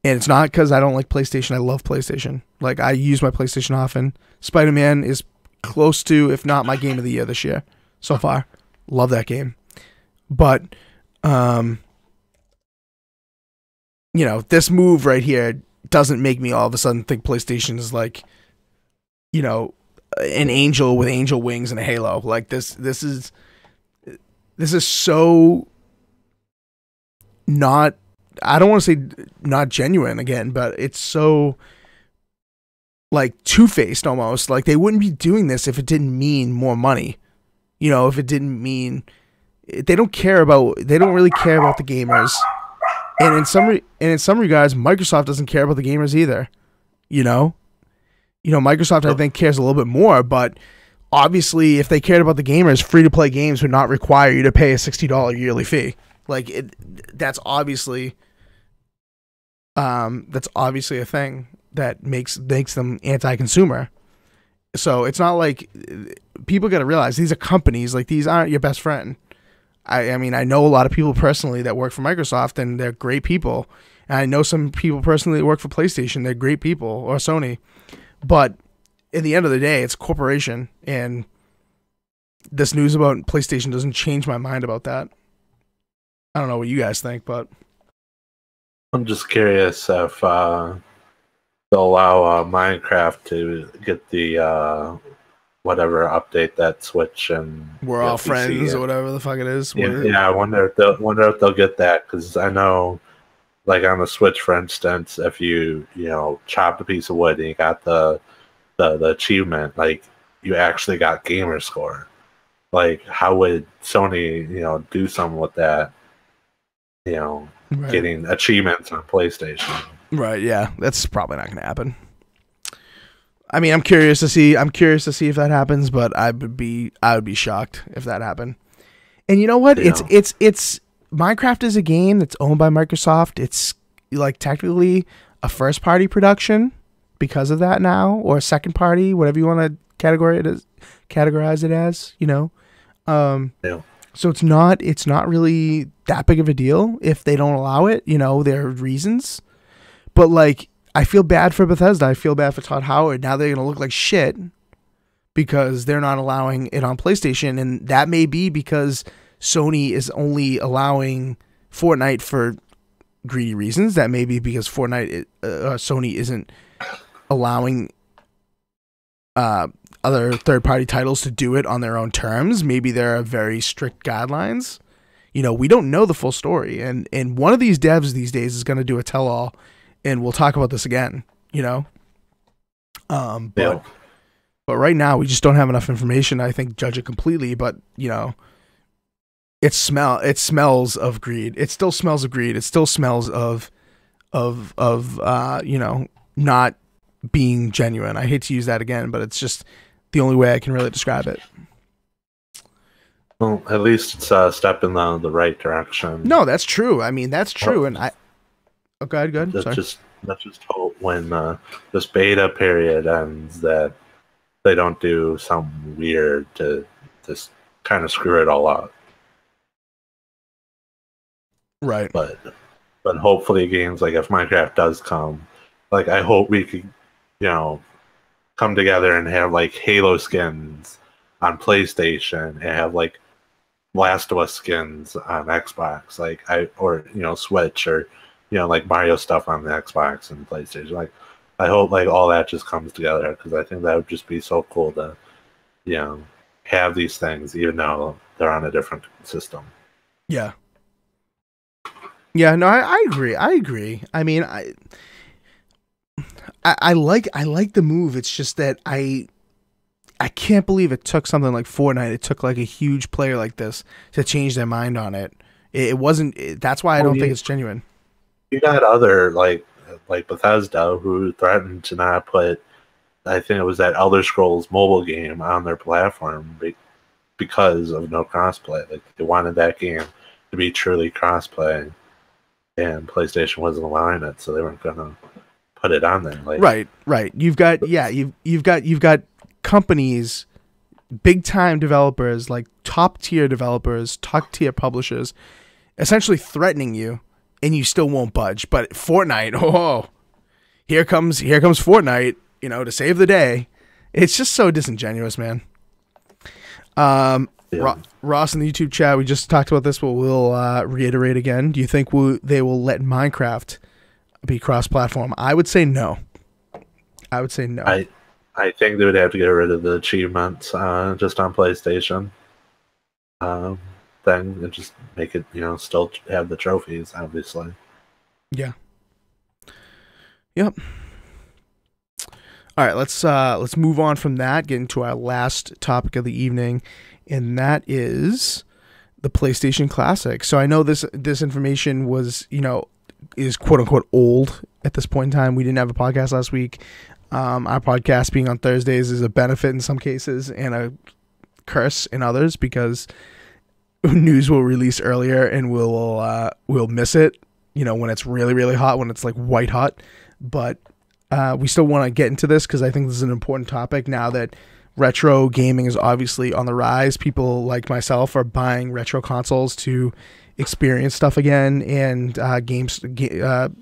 Speaker 1: And it's not because I don't like PlayStation. I love PlayStation. Like, I use my PlayStation often. Spider-Man is close to, if not my game of the year this year so far. Love that game. But, you know, this move right here doesn't make me all of a sudden think PlayStation is like, you know, an angel with angel wings and a halo. Like, this is so not, I don't want to say not genuine again, but it's so like two-faced almost. Like, they wouldn't be doing this if it didn't mean more money. You know, if it didn't mean, they don't really care about the gamers. And in some regards, Microsoft doesn't care about the gamers either. You know, Microsoft, I think, cares a little bit more, but obviously if they cared about the gamers, free-to-play games would not require you to pay a $60 yearly fee. Like, that's obviously a thing that makes them anti-consumer. So it's not like, people got to realize these are companies. Like, these aren't your best friend. I mean, I know a lot of people personally that work for Microsoft, and they're great people. And I know some people personally that work for PlayStation. They're great people, or Sony. But at the end of the day, it's a corporation, and this news about PlayStation doesn't change my mind about that. I don't know what you guys think, but
Speaker 2: I'm just curious if they'll allow Minecraft to get the whatever update that Switch and
Speaker 1: we're all friends or whatever the fuck it is.
Speaker 2: Yeah, I wonder if they'll get that, because I know, like on the Switch, for instance, if you chopped a piece of wood and you got the achievement, like, you actually got gamer score. Like, how would Sony do something with that? Right. Getting achievements on PlayStation.
Speaker 1: Right, yeah. That's probably not gonna happen. I mean, I'm curious to see if that happens, but I would be shocked if that happened. And you know what? Yeah. It's Minecraft is a game that's owned by Microsoft. It's like technically a first party production because of that now, or a second party, whatever you want to categorize it as,
Speaker 2: Yeah.
Speaker 1: So it's not really that big of a deal if they don't allow it. There are reasons. But, like, I feel bad for Bethesda. I feel bad for Todd Howard. Now they're going to look like shit because they're not allowing it on PlayStation. And that may be because Sony is only allowing Fortnite for greedy reasons. That may be because Sony isn't allowing other third-party titles to do it on their own terms. Maybe there are very strict guidelines. We don't know the full story. And one of these devs these days is going to do a tell-all, and we'll talk about this again, But right now, we just don't have enough information, I think, judge it completely. But, it smells of greed. It still smells of greed. It still smells of not being genuine. I hate to use that again, but it's just the only way I can really describe it.
Speaker 2: Well, at least it's a step in the right direction.
Speaker 1: No, that's true. I mean, that's true. And go ahead.
Speaker 2: Let's just hope when this beta period ends that they don't do something weird to just kind of screw it all up.
Speaker 1: Right.
Speaker 2: But hopefully games, like if Minecraft does come, like, I hope we could, come together and have like Halo skins on PlayStation and have like Last of Us skins on Xbox, or Switch, or like Mario stuff on the Xbox and PlayStation. Like, I hope like all that just comes together, because I think that would just be so cool to have these things even though they're on a different system.
Speaker 1: Yeah. Yeah, no, I agree. I mean, I like the move. It's just that I can't believe it took something like Fortnite. It took like a huge player like this to change their mind on it. It wasn't. That's why I don't think it's genuine.
Speaker 2: You got other like Bethesda who threatened to not put I think it was that Elder Scrolls mobile game on their platform because of no crossplay. Like they wanted that game to be truly crossplay, and PlayStation wasn't allowing it, so they weren't gonna put it on there. Like,
Speaker 1: right. You've got you've got companies, big time developers, like top tier developers, top tier publishers, essentially threatening you, and you still won't budge. But Fortnite, oh, here comes Fortnite, to save the day. It's just so disingenuous, man. Ross in the YouTube chat, we just talked about this, but we'll reiterate again. Do you think they will let Minecraft be cross-platform? I would say no. I
Speaker 2: think they would have to get rid of the achievements just on PlayStation. Then and just make it, still have the trophies, obviously.
Speaker 1: Yeah. Yep. All right, let's move on from that, get into our last topic of the evening, and that is the PlayStation Classic. So I know this information was, is quote unquote old at this point in time. We didn't have a podcast last week. Our podcast being on Thursdays is a benefit in some cases and a curse in others, because news will release earlier and we'll miss it, when it's really, really hot, when it's like white hot. But we still want to get into this because I think this is an important topic now that retro gaming is obviously on the rise. People like myself are buying retro consoles to experience stuff again, and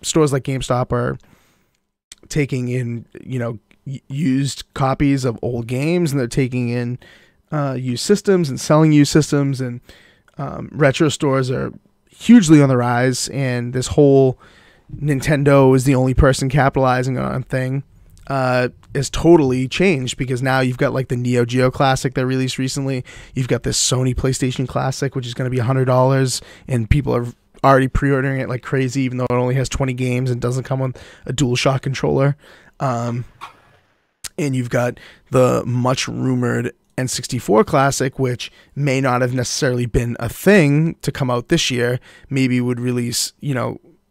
Speaker 1: stores like GameStop are taking in used copies of old games, and they're taking in used systems and selling used systems, and retro stores are hugely on the rise. And this whole Nintendo is the only person capitalizing on thing is totally changed, because now you've got like the Neo Geo Classic that released recently. You've got this Sony PlayStation Classic, which is going to be $100, and people are already pre-ordering it like crazy, even though it only has 20 games and doesn't come with a DualShock controller. And you've got the much rumored N64 Classic, which may not have necessarily been a thing to come out this year. Maybe would release,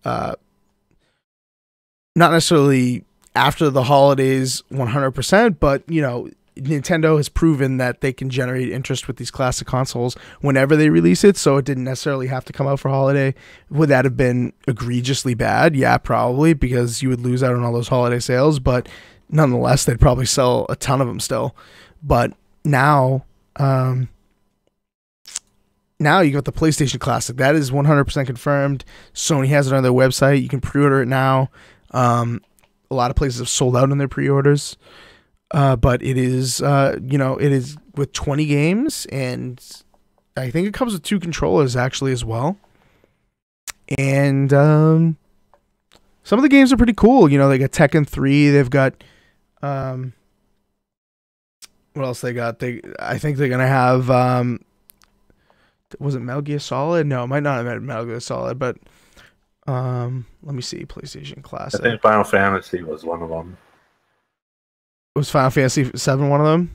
Speaker 1: not necessarily after the holidays 100%, but Nintendo has proven that they can generate interest with these classic consoles whenever they release it, so it didn't necessarily have to come out for holiday. Would that have been egregiously bad? Yeah, probably, because you would lose out on all those holiday sales, but nonetheless, they'd probably sell a ton of them still. But now you got the PlayStation Classic. That is 100% confirmed. Sony has it on their website. You can pre-order it now. A lot of places have sold out on their pre-orders. But it is, it is with 20 games, and I think it comes with 2 controllers actually as well. And some of the games are pretty cool. They got Tekken 3. They've got what else they got? I think they're gonna have was it Metal Gear Solid? No, it might not have been Metal Gear Solid, but let me see. PlayStation Classic.
Speaker 2: I think Final Fantasy was one of them.
Speaker 1: Was Final Fantasy 7 one of them?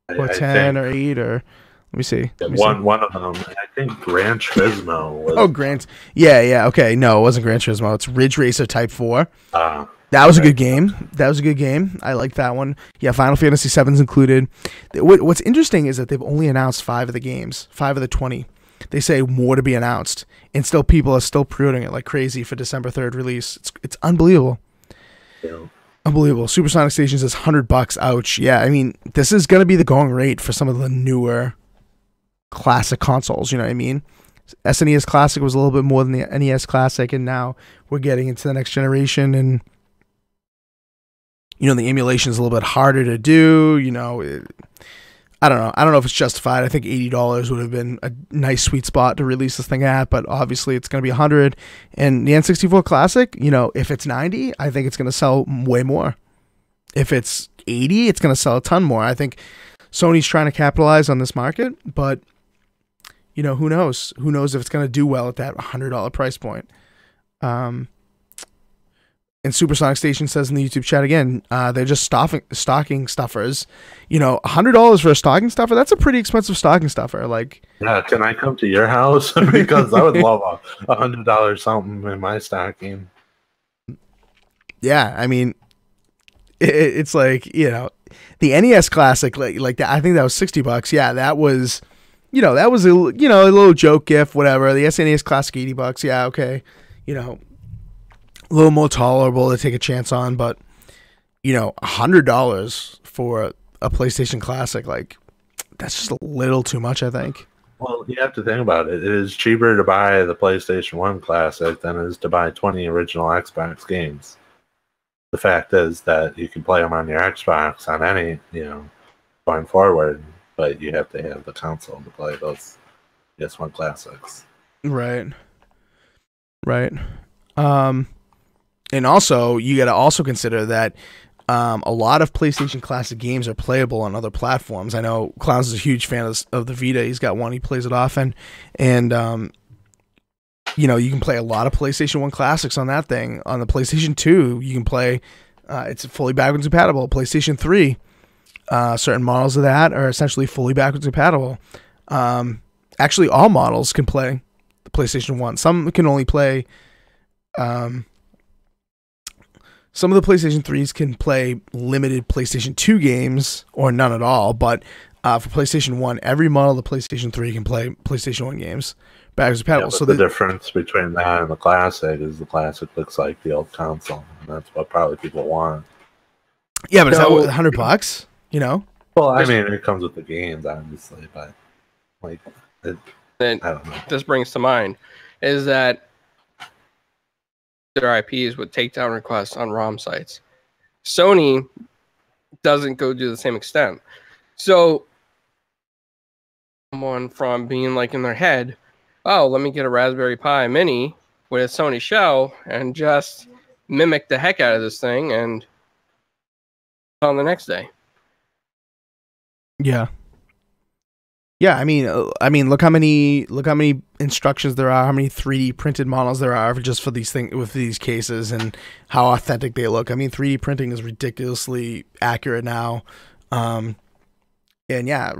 Speaker 1: Or 10 or 8 or let me see.
Speaker 2: One of them. I think Gran Turismo was.
Speaker 1: Oh, yeah. Okay, no, it wasn't Gran Turismo. It's Ridge Racer Type 4. That was a good game. I like that one. Yeah, Final Fantasy 7's included. What's interesting is that they've only announced 5 of the games, 5 of the 20. They say more to be announced, and still people are still pre-ordering it like crazy for December 3rd release. It's unbelievable.
Speaker 2: Yeah.
Speaker 1: Unbelievable. Supersonic Station says $100. Ouch. Yeah, I mean, this is going to be the going rate for some of the newer classic consoles. You know what I mean? SNES Classic was a little bit more than the NES Classic, and now we're getting into the next generation, and the emulation is a little bit harder to do. I don't know. I don't know if it's justified. I think $80 would have been a nice sweet spot to release this thing at, but obviously it's going to be $100. And the N64 Classic, if it's $90, I think it's going to sell way more. If it's $80, it's going to sell a ton more. I think Sony's trying to capitalize on this market, but who knows? Who knows if it's going to do well at that $100 price point? And Supersonic Station says in the YouTube chat again, they're just stocking stuffers. $100 for a stocking stuffer, that's a pretty expensive stocking stuffer.
Speaker 2: Yeah, can I come to your house? Because I would love a $100 something in my stocking.
Speaker 1: Yeah, I mean, it's like, the NES Classic, like that. I think that was $60. Yeah, that was, that was a little joke gift, whatever. The SNES Classic $80. Yeah, okay, a little more tolerable to take a chance on, but $100 for a PlayStation Classic, like that's just a little too much, I think.
Speaker 2: Well, you have to think about it. It is cheaper to buy the PlayStation 1 Classic than it is to buy 20 original Xbox games. The fact is that you can play them on your Xbox on any, going forward, but you have to have the console to play those PS1 Classics.
Speaker 1: Right. And also, you got to also consider that a lot of PlayStation Classic games are playable on other platforms. I know Clowns is a huge fan of the Vita. He's got one. He plays it often. And, you can play a lot of PlayStation 1 Classics on that thing. On the PlayStation 2, you can play, it's fully backwards compatible. PlayStation 3, certain models of that are essentially fully backwards compatible. Actually, all models can play the PlayStation 1. Some can only play... some of the PlayStation 3s can play limited PlayStation 2 games or none at all, but for PlayStation 1, every model of the PlayStation 3 can play PlayStation 1 games. Backwards compatible.
Speaker 2: So the difference between that and the Classic is the Classic looks like the old console, and that's what probably people want.
Speaker 1: Yeah, but is that $100?
Speaker 2: Well, I mean, it comes with the games, obviously, but like, I don't know.
Speaker 3: This brings to mind is that their IPs with takedown requests on ROM sites. Sony doesn't go to the same extent. So someone from being like in their head, oh, let me get a Raspberry Pi Mini with a Sony shell and just mimic the heck out of this thing and on the next day.
Speaker 1: Yeah. Yeah, I mean, look how many instructions there are, how many 3D printed models there are just for these things with these cases, and how authentic they look. I mean, 3D printing is ridiculously accurate now, and yeah,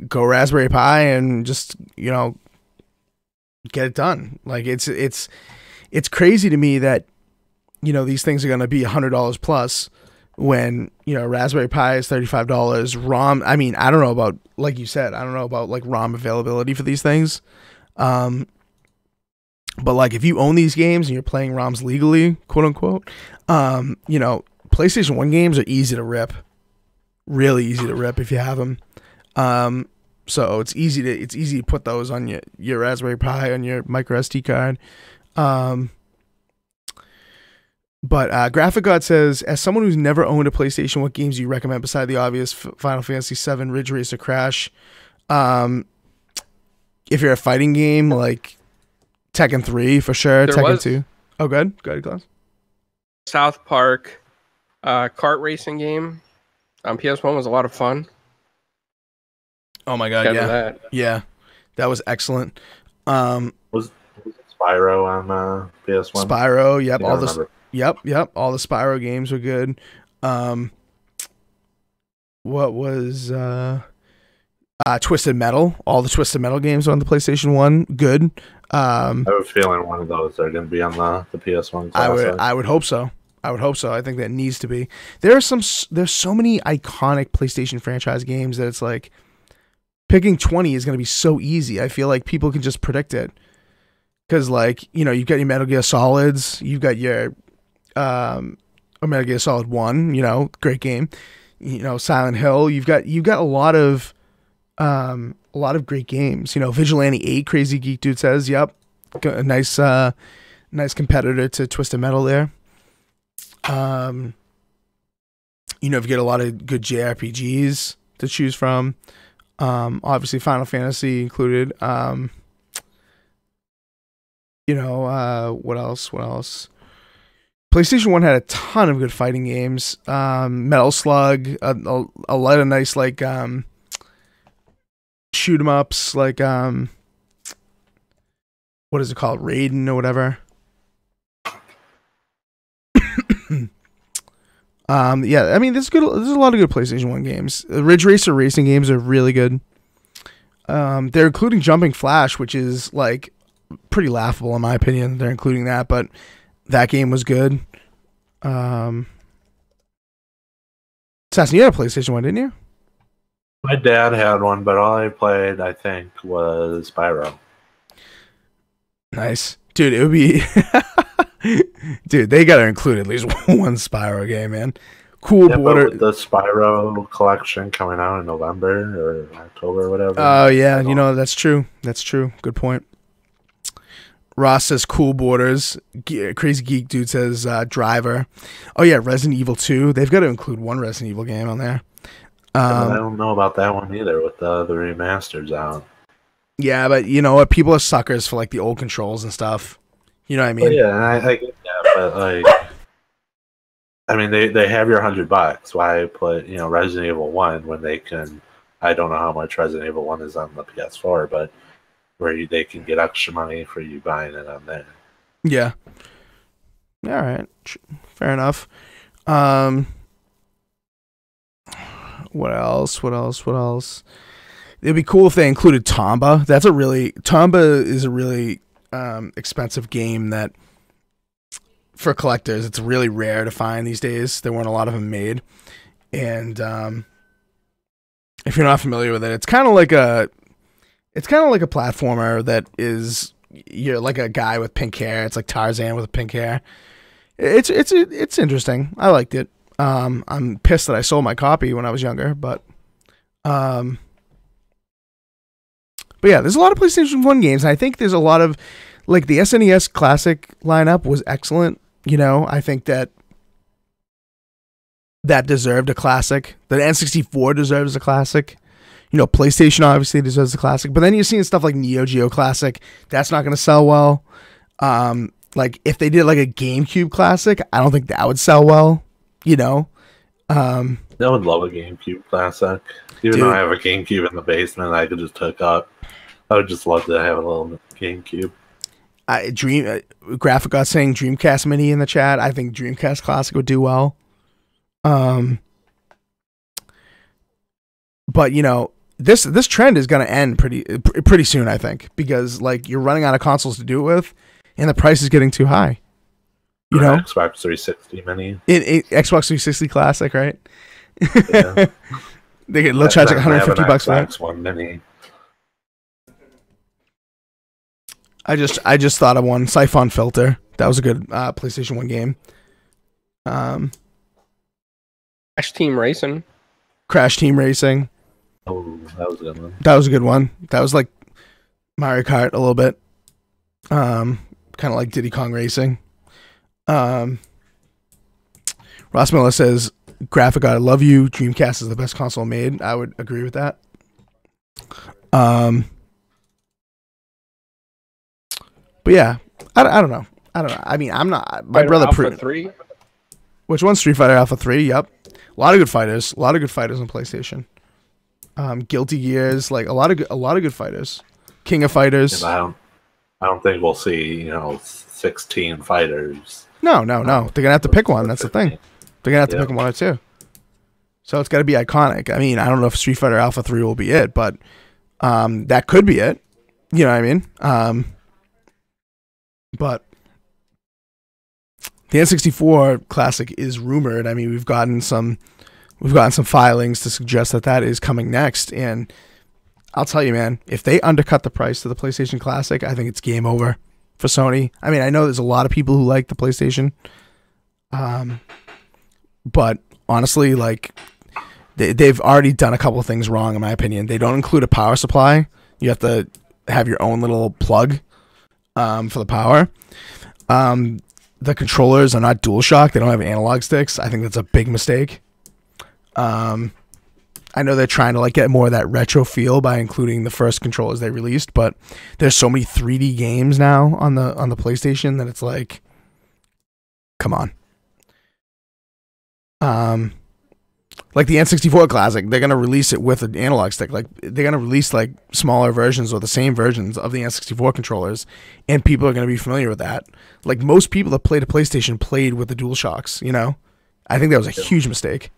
Speaker 1: go Raspberry Pi and just get it done. Like it's crazy to me that these things are gonna be $100 plus. When Raspberry Pi is $35, ROM. I mean, I don't know about, like you said, I don't know about like ROM availability for these things. But like if you own these games and you're playing ROMs legally, quote unquote, PlayStation 1 games are easy to rip, really easy to rip if you have them. So it's easy to put those on your Raspberry Pi on your micro SD card. But Graphic God says, as someone who's never owned a PlayStation, what games do you recommend beside the obvious Final Fantasy VII, Ridge Racer, Crash? If you're a fighting game, like Tekken 3 for sure, Tekken 2. Oh, good. Go ahead, Klaus.
Speaker 3: South Park kart racing game on PS1 was a lot of fun.
Speaker 2: Oh my god, yeah.
Speaker 1: Yeah, that was excellent.
Speaker 2: Was Spyro on PS1?
Speaker 1: Spyro, yep. Yep. All the Spyro games were good. What was Twisted Metal? All the Twisted Metal games on the PlayStation 1, good.
Speaker 2: I have a feeling one of those are going to be on the PS1 Classic.
Speaker 1: I would hope so. I think that needs to be. There's so many iconic PlayStation franchise games that it's like picking 20 is going to be so easy. I feel like people can just predict it. Because, like, you've got your Metal Gear Solids, you've got your Metal Gear Solid 1, great game. Silent Hill, you've got a lot of great games. Vigilante 8, Crazy Geek Dude says, yep. A nice competitor to Twisted Metal there. You've got a lot of good JRPGs to choose from. Obviously Final Fantasy included. What else? PlayStation 1 had a ton of good fighting games. Metal Slug, a lot of nice, like, shoot 'em ups, like, what is it called? Raiden or whatever. Yeah, I mean, there's a lot of good PlayStation 1 games. The Ridge Racer racing games are really good. They're including Jumping Flash, which is, like, pretty laughable in my opinion. They're including that, but that game was good. Assassin, you had a PlayStation 1, didn't you?
Speaker 2: My dad had one, but all I played, I think, was Spyro.
Speaker 1: Nice. Dude, it would be... Dude, they gotta include at least one Spyro game, man. Cool border.
Speaker 2: With the Spyro collection coming out in November or October or whatever.
Speaker 1: Oh, yeah, you know, that's true. That's true. Good point. Ross says cool borders. Crazy Geek Dude says Driver. Oh, yeah, Resident Evil 2. They've got to include one Resident Evil game on there.
Speaker 2: I don't know about that one either with the remasters out.
Speaker 1: Yeah, but you know what? People are suckers for like the old controls and stuff. You know what I mean?
Speaker 2: Well, yeah, I get that, but like, I mean, they have your $100. Why put Resident Evil 1 when they can? I don't know how much Resident Evil 1 is on the PS4, but where they can get extra money for you buying it on there.
Speaker 1: Yeah. All right. Fair enough. What else? It'd be cool if they included Tomba. Tomba is a really expensive game that for collectors, it's really rare to find these days. There weren't a lot of them made. And if you're not familiar with it, it's kind of like a platformer that is, you're like a guy with pink hair. It's like Tarzan with pink hair. It's interesting. I liked it. I'm pissed that I sold my copy when I was younger, but yeah, there's a lot of PlayStation 1 games. And I think there's a lot of, like, the SNES Classic lineup was excellent. I think that deserved a classic. The N64 deserves a classic. PlayStation obviously deserves a classic. But then you're seeing stuff like Neo Geo Classic. That's not going to sell well. Like, if they did, like, a GameCube Classic, I don't think that would sell well. I
Speaker 2: would love a GameCube Classic. Even though I have a GameCube in the basement I could just hook up. I would just love to have a little GameCube.
Speaker 1: Graphic got saying Dreamcast Mini in the chat. I think Dreamcast Classic would do well. But this trend is going to end pretty soon, I think, because like you're running out of consoles to do it with, and the price is getting too high.
Speaker 2: Xbox 360 Mini.
Speaker 1: Xbox 360 Classic, right?
Speaker 2: Yeah.
Speaker 1: They'll charge like $150 for that.
Speaker 2: Xbox One Mini.
Speaker 1: I just thought of one. Siphon Filter. That was a good PlayStation 1 game.
Speaker 3: Crash Team Racing.
Speaker 1: Crash Team Racing.
Speaker 2: Oh, that was a good one.
Speaker 1: That was a good one. That was like Mario Kart a little bit. Kind of like Diddy Kong Racing. Ross Miller says, Graphic God, I love you. Dreamcast is the best console made. I would agree with that. But yeah, I don't know. I mean, I'm not. My brother.
Speaker 3: Alpha 3.
Speaker 1: Which one? Street Fighter Alpha 3. Yep. A lot of good fighters. A lot of good fighters on PlayStation. Guilty Gears. Like a lot of good fighters. King of Fighters.
Speaker 2: I don't think we'll see 16 fighters.
Speaker 1: No. They're gonna have to pick one. That's the thing. They're gonna have to pick one or two. So it's got to be iconic. I mean, I don't know if Street Fighter Alpha 3 will be it, but that could be it. You know what I mean? But the N64 Classic is rumored. I mean, we've gotten some filings to suggest that is coming next. And I'll tell you, man, if they undercut the price to the PlayStation Classic, I think it's game over for Sony. I mean, I know there's a lot of people who like the PlayStation, but honestly, like they've already done a couple of things wrong, in my opinion. They don't include a power supply. You have to have your own little plug for the power. The controllers are not DualShock. They don't have analog sticks. I think that's a big mistake. I know they're trying to like get more of that retro feel by including the first controllers they released, but there's so many 3D games now on the PlayStation that it's like, come on. Like the N64 Classic, they're gonna release it with an analog stick. Like they're gonna release like smaller versions or the same versions of the N64 controllers, and people are gonna be familiar with that. Like most people that played a PlayStation played with the DualShocks. I think that was a huge mistake.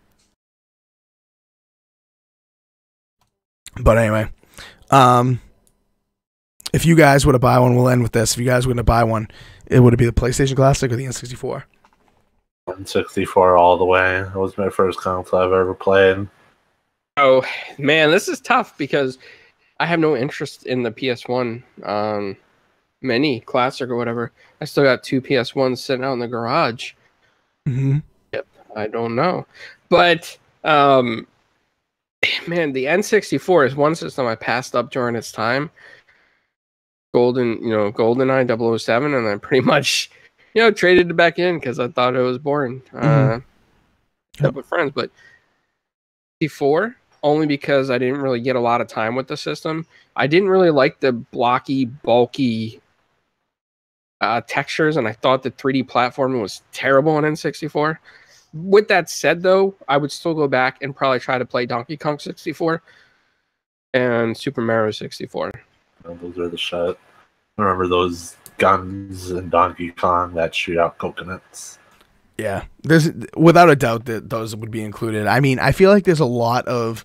Speaker 1: But anyway, if you guys were to buy one, we'll end with this. If you guys were going to buy one, it would be the PlayStation Classic or the N64?
Speaker 2: N64 all the way. That was my first console I've ever played.
Speaker 3: Oh man, this is tough because I have no interest in the PS1 Mini Classic or whatever. I still got 2 PS1s sitting out in the garage.
Speaker 1: Mm-hmm.
Speaker 3: Yep, I don't know, but man, the N64 is one system I passed up during its time. GoldenEye 007, and I pretty much, traded it back in because I thought it was boring.
Speaker 1: Yep.
Speaker 3: With friends, but 64 only because I didn't really get a lot of time with the system. I didn't really like the blocky, bulky textures, and I thought the 3D platforming was terrible on N64. With that said, though, I would still go back and probably try to play Donkey Kong 64 and Super Mario 64.
Speaker 2: Those are the shit. I remember those guns in Donkey Kong that shoot out coconuts.
Speaker 1: Yeah, there's without a doubt that those would be included. I mean, I feel like there's a lot of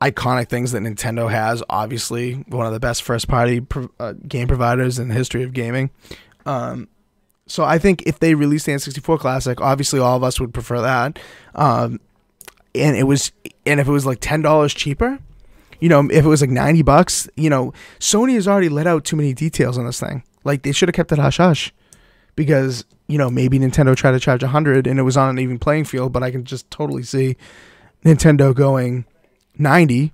Speaker 1: iconic things that Nintendo has. Obviously, one of the best first-party game providers in the history of gaming. So I think if they released the N64 Classic, obviously all of us would prefer that. And if it was like $10 cheaper, if it was like $90, Sony has already let out too many details on this thing. Like, they should have kept it hush hush, because maybe Nintendo tried to charge $100 and it was on an even playing field. But I can just totally see Nintendo going $90,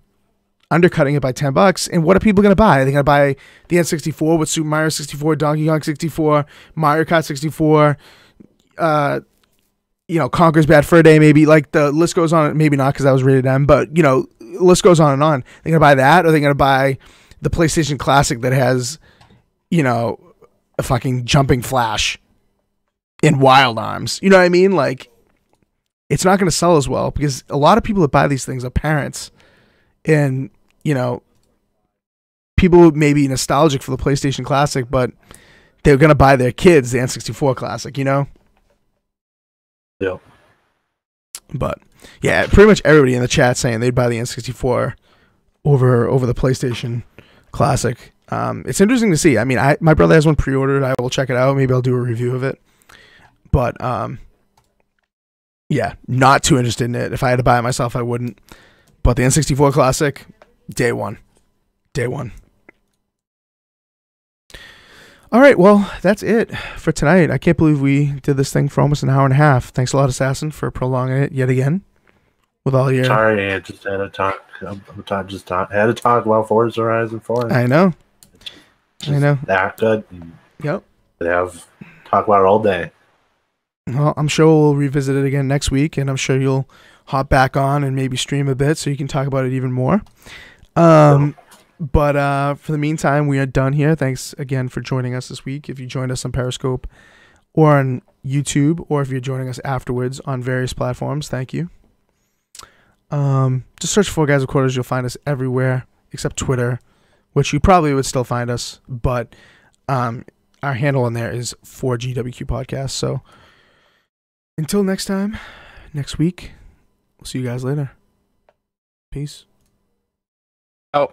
Speaker 1: undercutting it by $10. And what are people going to buy? Are they going to buy the N64 with Super Mario 64, Donkey Kong 64, Mario Kart 64, Conker's Bad Fur Day, maybe? Like, the list goes on. Maybe not, because that was rated M, but list goes on and on. They're going to buy that, or they're going to buy the PlayStation Classic that has, a fucking jumping Flash in Wild Arms. You know what I mean? Like, it's not going to sell as well, because a lot of people that buy these things are parents, and people may be nostalgic for the PlayStation Classic, but they're going to buy their kids the N64 Classic,
Speaker 2: Yeah.
Speaker 1: But yeah, pretty much everybody in the chat saying they'd buy the N64 over the PlayStation Classic. It's interesting to see. I mean, my brother has one pre-ordered. I will check it out. Maybe I'll do a review of it. But yeah, not too interested in it. If I had to buy it myself, I wouldn't. But the N64 Classic, day one. All right, well, that's it for tonight. I can't believe we did this thing for almost an hour and a half. Thanks a lot, Assassin, for prolonging it yet again. With all your...
Speaker 2: Sorry, I just had to talk. Had to talk about Forza Horizon 4.
Speaker 1: I know.
Speaker 2: That good.
Speaker 1: Yep.
Speaker 2: Talk about it all day.
Speaker 1: Well, I'm sure we'll revisit it again next week, and I'm sure you'll hop back on and maybe stream a bit so you can talk about it even more. But for the meantime, we are done here. Thanks again for joining us this week. If you joined us on Periscope or on YouTube, or if you're joining us afterwards on various platforms, thank you. Just search 4GwQPodcast. You'll find us everywhere except Twitter, which you probably would still find us. But our handle on there is 4GwQPodcast. So until next time, next week, we'll see you guys later. Peace.
Speaker 3: Oh.